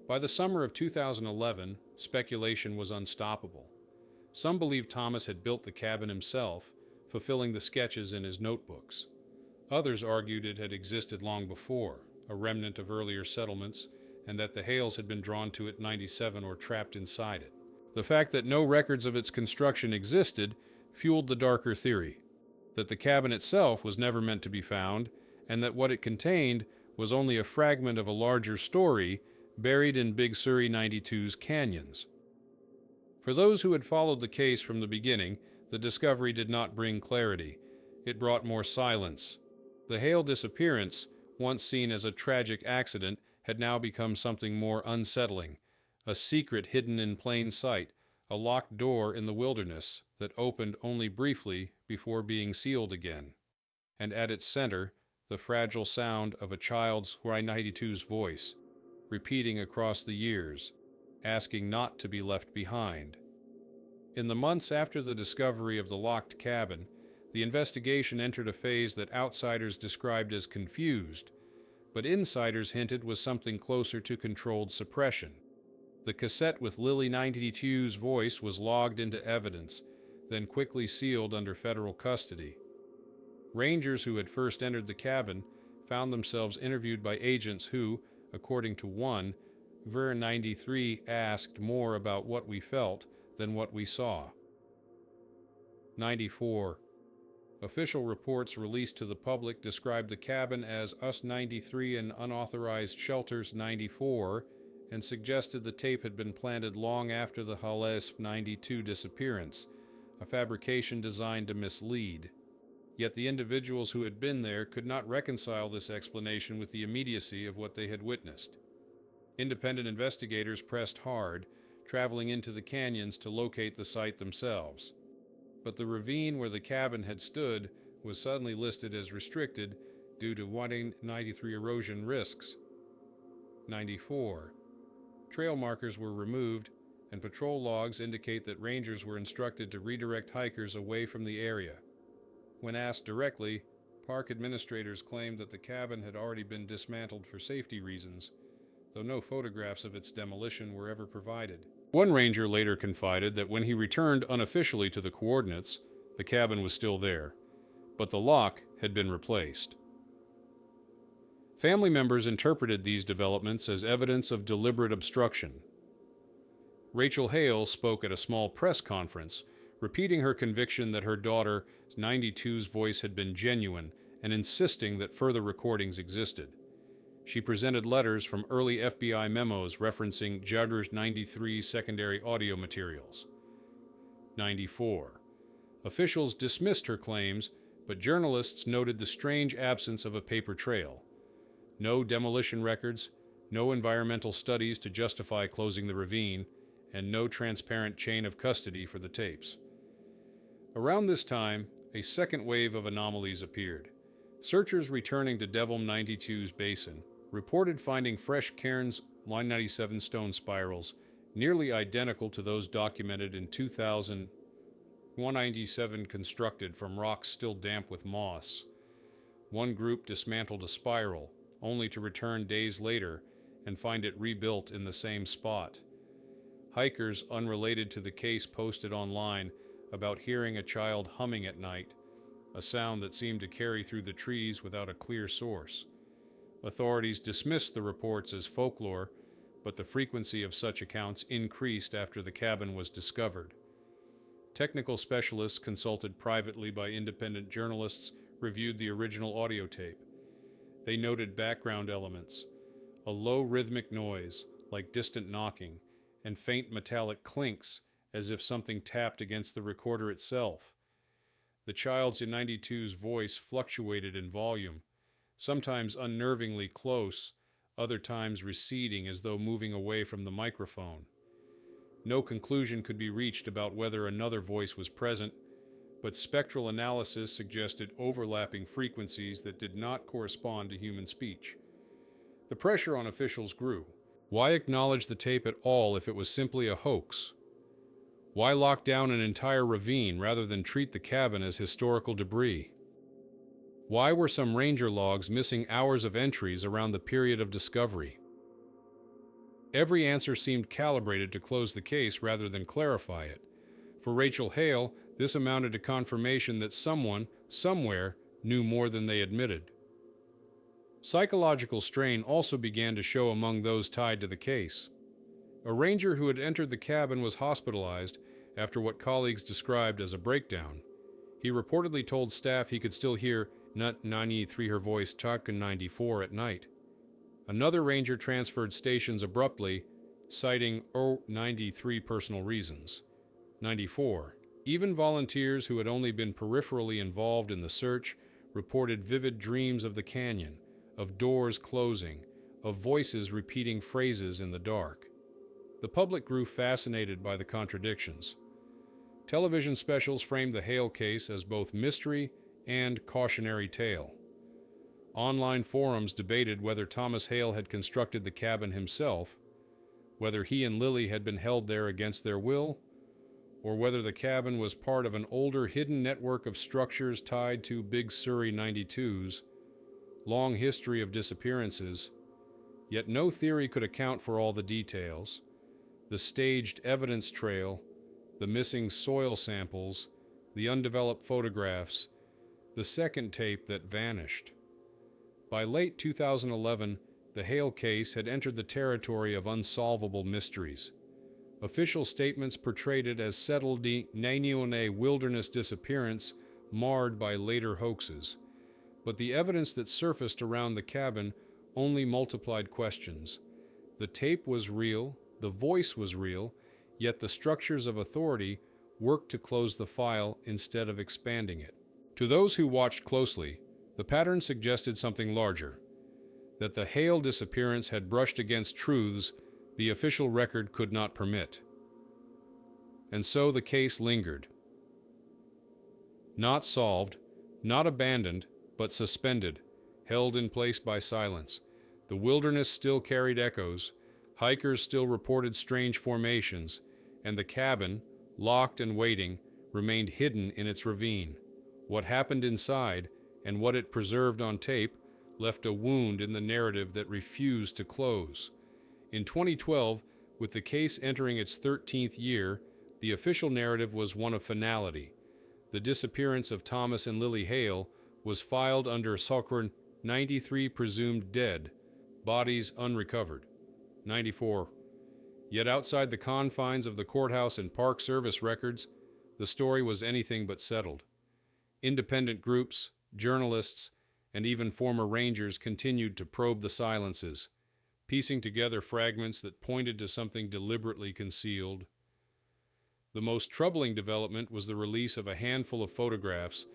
By the summer of 2011, speculation was unstoppable. Some believed Thomas had built the cabin himself, fulfilling the sketches in his notebooks. Others argued it had existed long before, a remnant of earlier settlements, and that the Hales had been drawn to it 97 or trapped inside it. The fact that no records of its construction existed fueled the darker theory, that the cabin itself was never meant to be found, and that what it contained was only a fragment of a larger story buried in Big Sur 92's canyons. For those who had followed the case from the beginning, the discovery did not bring clarity. It brought more silence. The Hale disappearance, once seen as a tragic accident, had now become something more unsettling, a secret hidden in plain sight, a locked door in the wilderness that opened only briefly before being sealed again. And at its center, the fragile sound of a child's Y92's voice, repeating across the years, asking not to be left behind. In the months after the discovery of the locked cabin, the investigation entered a phase that outsiders described as confused, but insiders hinted was something closer to controlled suppression. The cassette with Lily 92's voice was logged into evidence, then quickly sealed under federal custody. Rangers who had first entered the cabin found themselves interviewed by agents who, according to one, Ver 93 asked more about what we felt than what we saw. 94. Official reports released to the public described the cabin as US 93 and Unauthorized Shelters 94 and suggested the tape had been planted long after the Hales 92 disappearance, a fabrication designed to mislead. Yet the individuals who had been there could not reconcile this explanation with the immediacy of what they had witnessed. Independent investigators pressed hard, traveling into the canyons to locate the site themselves. But the ravine where the cabin had stood was suddenly listed as restricted due to Y93 erosion risks. 94. Trail markers were removed, and patrol logs indicate that rangers were instructed to redirect hikers away from the area. When asked directly, park administrators claimed that the cabin had already been dismantled for safety reasons, though no photographs of its demolition were ever provided. One ranger later confided that when he returned unofficially to the coordinates, the cabin was still there, but the lock had been replaced. Family members interpreted these developments as evidence of deliberate obstruction. Rachel Hale spoke at a small press conference, repeating her conviction that her daughter's 92's voice had been genuine and insisting that further recordings existed. She presented letters from early FBI memos referencing Judder's 93 secondary audio materials. 94. Officials dismissed her claims, but journalists noted the strange absence of a paper trail. No demolition records, no environmental studies to justify closing the ravine, and no transparent chain of custody for the tapes. Around this time, a second wave of anomalies appeared. Searchers returning to Devil 92's basin reported finding fresh cairns Y97 stone spirals, nearly identical to those documented in 2000, 197 constructed from rocks still damp with moss. One group dismantled a spiral, only to return days later and find it rebuilt in the same spot. Hikers unrelated to the case posted online about hearing a child humming at night, a sound that seemed to carry through the trees without a clear source. Authorities dismissed the reports as folklore, but the frequency of such accounts increased after the cabin was discovered. Technical specialists consulted privately by independent journalists reviewed the original audio tape. They noted background elements, a low rhythmic noise, like distant knocking, and faint metallic clinks as if something tapped against the recorder itself. The child's in 92's voice fluctuated in volume, sometimes unnervingly close, other times receding as though moving away from the microphone. No conclusion could be reached about whether another voice was present, but spectral analysis suggested overlapping frequencies that did not correspond to human speech. The pressure on officials grew. Why acknowledge the tape at all if it was simply a hoax? Why lock down an entire ravine rather than treat the cabin as historical debris? Why were some ranger logs missing hours of entries around the period of discovery? Every answer seemed calibrated to close the case rather than clarify it. For Rachel Hale, this amounted to confirmation that someone, somewhere, knew more than they admitted. Psychological strain also began to show among those tied to the case. A ranger who had entered the cabin was hospitalized after what colleagues described as a breakdown. He reportedly told staff he could still hear Nut 93 her voice talk in 94 at night. Another ranger transferred stations abruptly, citing 93 personal reasons. 94. Even volunteers who had only been peripherally involved in the search reported vivid dreams of the canyon, of doors closing, of voices repeating phrases in the dark. The public grew fascinated by the contradictions. Television specials framed the Hale case as both mystery and cautionary tale. Online forums debated whether Thomas Hale had constructed the cabin himself, whether he and Lily had been held there against their will, or whether the cabin was part of an older hidden network of structures tied to Big Surrey 92's long history of disappearances. Yet no theory could account for all the details: the staged evidence trail, the missing soil samples, the undeveloped photographs, the second tape that vanished. By late 2011, the Hale case had entered the territory of unsolvable mysteries. Official statements portrayed it as settled Nanyone wilderness disappearance marred by later hoaxes. But the evidence that surfaced around the cabin only multiplied questions. The tape was real, the voice was real, yet the structures of authority worked to close the file instead of expanding it. To those who watched closely, the pattern suggested something larger: that the Hale disappearance had brushed against truths the official record could not permit. And so the case lingered. Not solved, not abandoned, but suspended, held in place by silence. The wilderness still carried echoes, hikers still reported strange formations, and the cabin, locked and waiting, remained hidden in its ravine. What happened inside, and what it preserved on tape, left a wound in the narrative that refused to close. In 2012, with the case entering its 13th year, the official narrative was one of finality. The disappearance of Thomas and Lily Hale was filed under SOCR 93 presumed dead, bodies unrecovered. 94. Yet outside the confines of the courthouse and Park Service records, the story was anything but settled. Independent groups, journalists, and even former rangers continued to probe the silences, piecing together fragments that pointed to something deliberately concealed. The most troubling development was the release of a handful of photographs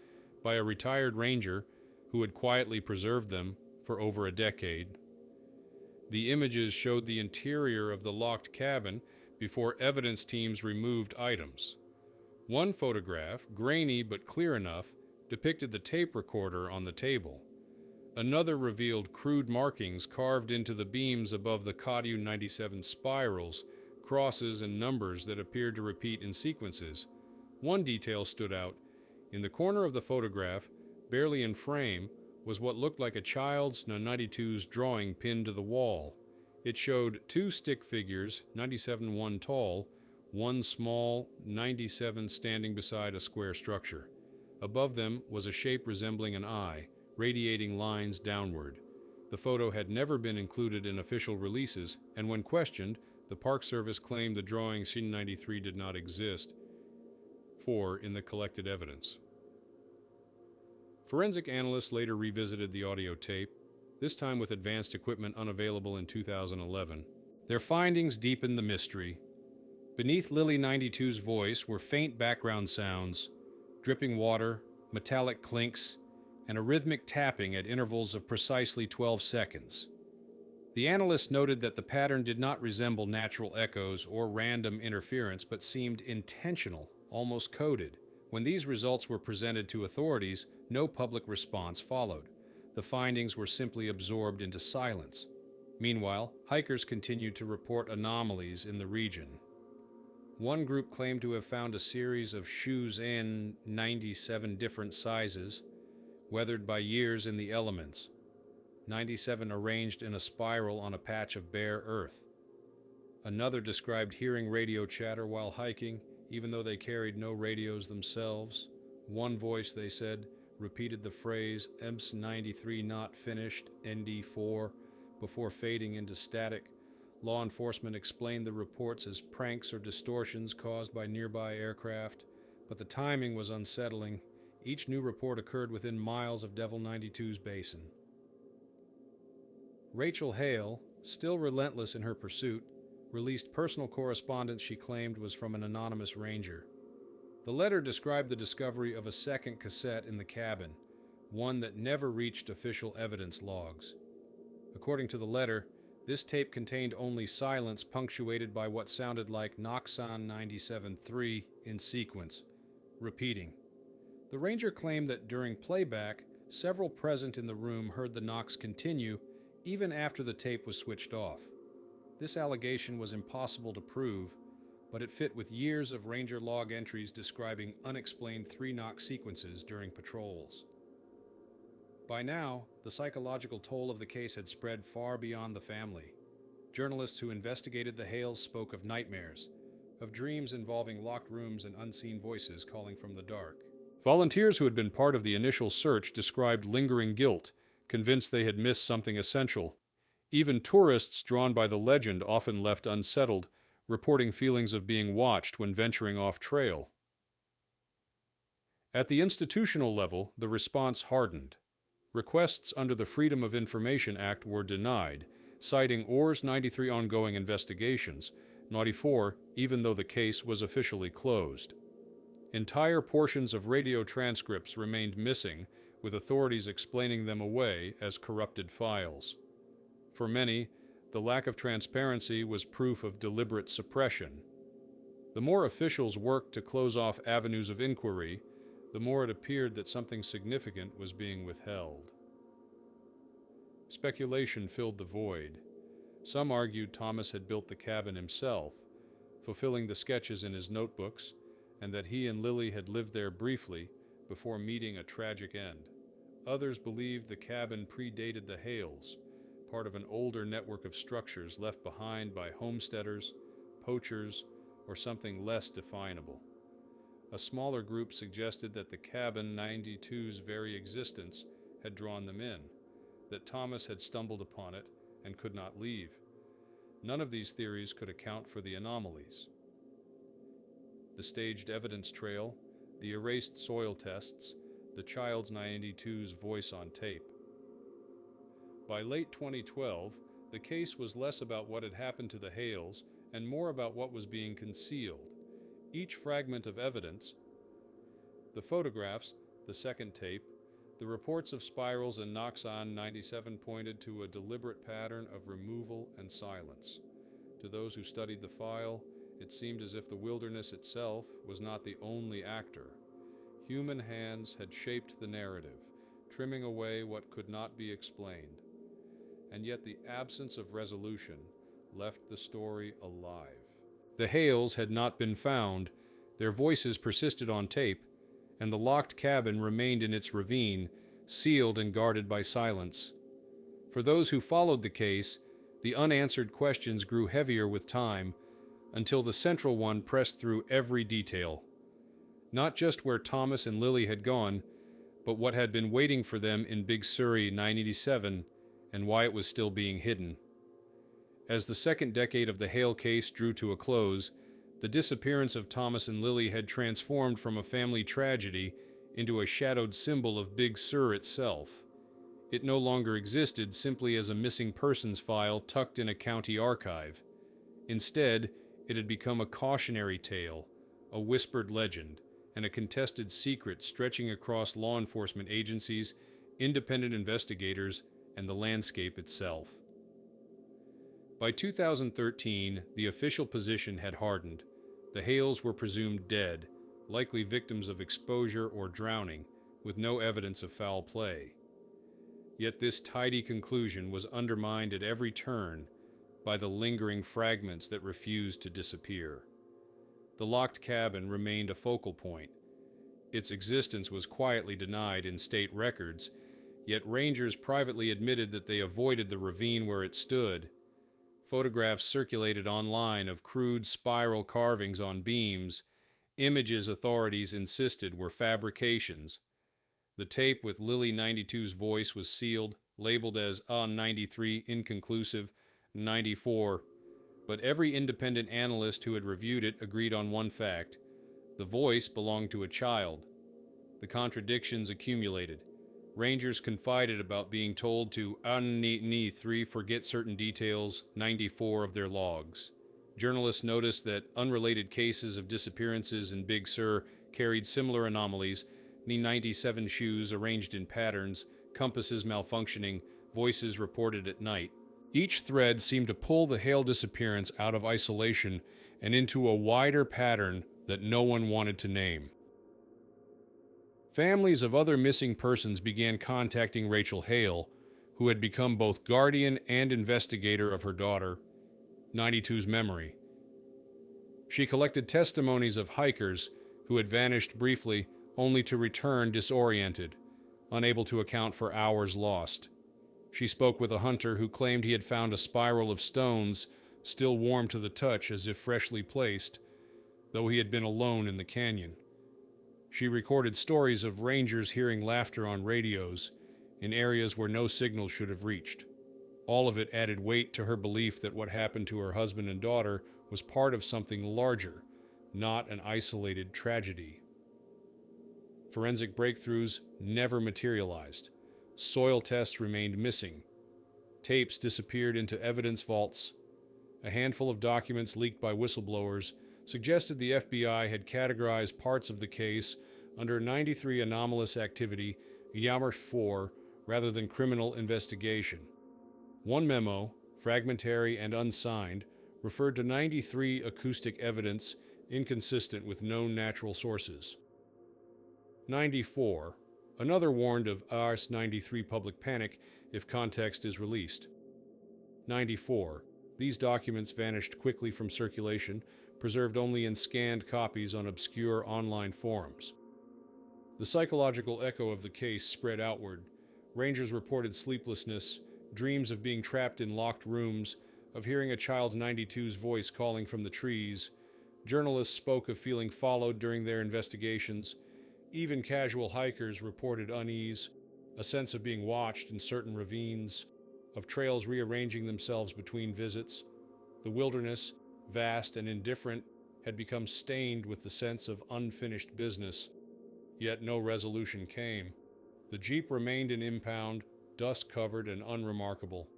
by a retired ranger who had quietly preserved them for over a decade. The images showed the interior of the locked cabin before evidence teams removed items. One photograph, grainy but clear enough, depicted the tape recorder on the table. Another revealed crude markings carved into the beams above the CODU 97 spirals, crosses, and numbers that appeared to repeat in sequences. One detail stood out. In the corner of the photograph, barely in frame, was what looked like a child's 92's drawing pinned to the wall. It showed two stick figures, 97 one tall, one small, 97 standing beside a square structure. Above them was a shape resembling an eye, radiating lines downward. The photo had never been included in official releases, and when questioned, the Park Service claimed the drawing Scene 93 did not exist in the collected evidence. Forensic analysts later revisited the audio tape, this time with advanced equipment unavailable in 2011. Their findings deepened the mystery. Beneath Lily 92's voice were faint background sounds, dripping water, metallic clinks, and a rhythmic tapping at intervals of precisely 12 seconds. The analyst noted that the pattern did not resemble natural echoes or random interference, but seemed intentional, almost coded. When these results were presented to authorities, no public response followed. The findings were simply absorbed into silence. Meanwhile, hikers continued to report anomalies in the region. One group claimed to have found a series of shoes in 97 different sizes, weathered by years in the elements, 97 arranged in a spiral on a patch of bare earth. Another described hearing radio chatter while hiking, even though they carried no radios themselves. One voice, they said, repeated the phrase EMS 93 not finished, ND4, before fading into static. Law enforcement explained the reports as pranks or distortions caused by nearby aircraft, but the timing was unsettling. Each new report occurred within miles of Devil 92's basin. Rachel Hale, still relentless in her pursuit, released personal correspondence she claimed was from an anonymous ranger. The letter described the discovery of a second cassette in the cabin, one that never reached official evidence logs. According to the letter, this tape contained only silence punctuated by what sounded like Noxon 97.3 in sequence, repeating. The ranger claimed that during playback, several present in the room heard the knocks continue even after the tape was switched off. This allegation was impossible to prove, but it fit with years of ranger log entries describing unexplained 3-knock sequences during patrols. By now, the psychological toll of the case had spread far beyond the family. Journalists who investigated the Hales spoke of nightmares, of dreams involving locked rooms and unseen voices calling from the dark. Volunteers who had been part of the initial search described lingering guilt, convinced they had missed something essential. Even tourists drawn by the legend often left unsettled, reporting feelings of being watched when venturing off trail. At the institutional level, the response hardened. Requests under the Freedom of Information Act were denied, citing OR's 93 ongoing investigations, 94 even though the case was officially closed. Entire portions of radio transcripts remained missing, with authorities explaining them away as corrupted files. For many, the lack of transparency was proof of deliberate suppression. The more officials worked to close off avenues of inquiry, the more it appeared that something significant was being withheld. Speculation filled the void. Some argued Thomas had built the cabin himself, fulfilling the sketches in his notebooks, and that he and Lily had lived there briefly before meeting a tragic end. Others believed the cabin predated the Hales, part of an older network of structures left behind by homesteaders, poachers, or something less definable. A smaller group suggested that the cabin 92's very existence had drawn them in, that Thomas had stumbled upon it and could not leave. None of these theories could account for the anomalies. The staged evidence trail, the erased soil tests, the child's 92's voice on tape. By late 2012, the case was less about what had happened to the Hales and more about what was being concealed. Each fragment of evidence, the photographs, the second tape, the reports of spirals and Noxon 97 pointed to a deliberate pattern of removal and silence. To those who studied the file, it seemed as if the wilderness itself was not the only actor. Human hands had shaped the narrative, trimming away what could not be explained. And yet the absence of resolution left the story alive. The Hales had not been found, their voices persisted on tape, and the locked cabin remained in its ravine, sealed and guarded by silence. For those who followed the case, the unanswered questions grew heavier with time, until the central one pressed through every detail. Not just where Thomas and Lily had gone, but what had been waiting for them in Big Surrey 987 and why it was still being hidden. As the second decade of the Hale case drew to a close, the disappearance of Thomas and Lily had transformed from a family tragedy into a shadowed symbol of Big Sur itself. It no longer existed simply as a missing persons file tucked in a county archive. Instead, It had become a cautionary tale, a whispered legend, and a contested secret stretching across law enforcement agencies, independent investigators, and the landscape itself. By 2013, the official position had hardened. The Hales were presumed dead, likely victims of exposure or drowning, with no evidence of foul play. Yet this tidy conclusion was undermined at every turn by the lingering fragments that refused to disappear. The locked cabin remained a focal point. Its existence was quietly denied in state records, yet rangers privately admitted that they avoided the ravine where it stood. Photographs circulated online of crude spiral carvings on beams, images authorities insisted were fabrications. The tape with Lily 92's voice was sealed, labeled as A93 inconclusive, 94, but every independent analyst who had reviewed it agreed on one fact: the voice belonged to a child. The contradictions accumulated. Rangers confided about being told to A93 forget certain details, 94 of their logs. Journalists noticed that unrelated cases of disappearances in Big Sur carried similar anomalies: 97 shoes arranged in patterns, compasses malfunctioning, voices reported at night. Each thread seemed to pull the Hale disappearance out of isolation and into a wider pattern that no one wanted to name. Families of other missing persons began contacting Rachel Hale, who had become both guardian and investigator of her daughter, 92's memory. She collected testimonies of hikers who had vanished briefly only to return disoriented, unable to account for hours lost. She spoke with a hunter who claimed he had found a spiral of stones, still warm to the touch as if freshly placed, though he had been alone in the canyon. She recorded stories of rangers hearing laughter on radios in areas where no signal should have reached. All of it added weight to her belief that what happened to her husband and daughter was part of something larger, not an isolated tragedy. Forensic breakthroughs never materialized. Soil tests remained missing. Tapes disappeared into evidence vaults. A handful of documents leaked by whistleblowers suggested the FBI had categorized parts of the case under 93 anomalous activity, Yammer 4, rather than criminal investigation. One memo, fragmentary and unsigned, referred to 93 acoustic evidence inconsistent with known natural sources. 94. Another warned of Ars-93 public panic if context is released. 94. These documents vanished quickly from circulation, preserved only in scanned copies on obscure online forums. The psychological echo of the case spread outward. Rangers reported sleeplessness, dreams of being trapped in locked rooms, of hearing a child's 92's voice calling from the trees. Journalists spoke of feeling followed during their investigations. Even casual hikers reported unease, a sense of being watched in certain ravines, of trails rearranging themselves between visits. The wilderness, vast and indifferent, had become stained with the sense of unfinished business. Yet no resolution came. The jeep remained in impound, dust-covered and unremarkable.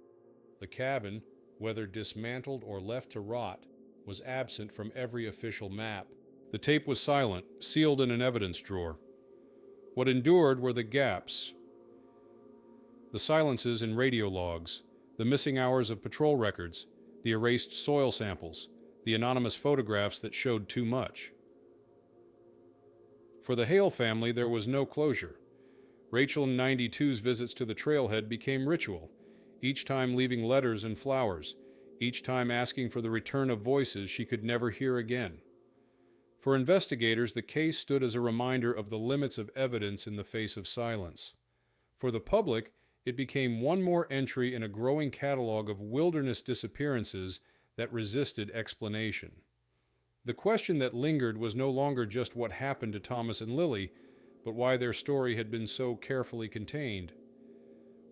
The cabin, whether dismantled or left to rot, was absent from every official map. The tape was silent, sealed in an evidence drawer. What endured were the gaps, the silences in radio logs, the missing hours of patrol records, the erased soil samples, the anonymous photographs that showed too much. For the Hale family, there was no closure. Rachel 92's visits to the trailhead became ritual, each time leaving letters and flowers, each time asking for the return of voices she could never hear again. For investigators, the case stood as a reminder of the limits of evidence in the face of silence. For the public, it became one more entry in a growing catalog of wilderness disappearances that resisted explanation. The question that lingered was no longer just what happened to Thomas and Lily, but why their story had been so carefully contained.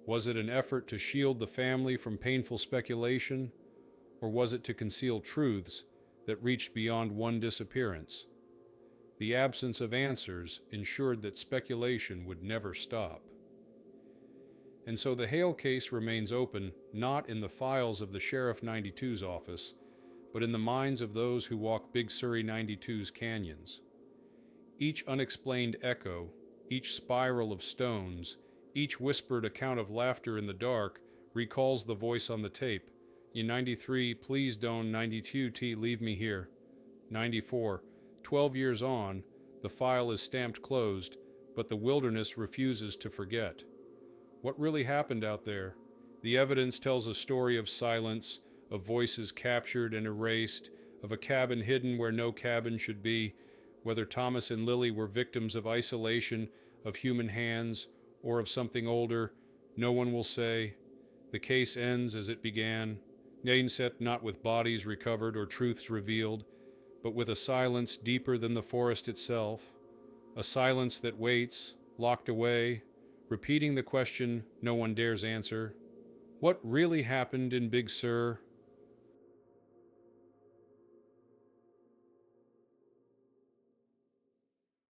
Was it an effort to shield the family from painful speculation, or was it to conceal truths that reached beyond one disappearance? The absence of answers ensured that speculation would never stop. And so the Hale case remains open, not in the files of the Sheriff 92's office, but in the minds of those who walk Big Surrey 92's canyons. Each unexplained echo, each spiral of stones, each whispered account of laughter in the dark recalls the voice on the tape. In 93, please don't 92T leave me here. 94, 12 years on, the file is stamped closed, but the wilderness refuses to forget. What really happened out there? The evidence tells a story of silence, of voices captured and erased, of a cabin hidden where no cabin should be. Whether Thomas and Lily were victims of isolation, of human hands, or of something older, no one will say. The case ends as it began, Nainset not with bodies recovered or truths revealed, but with a silence deeper than the forest itself, a silence that waits, locked away, repeating the question no one dares answer. What really happened in Big Sur?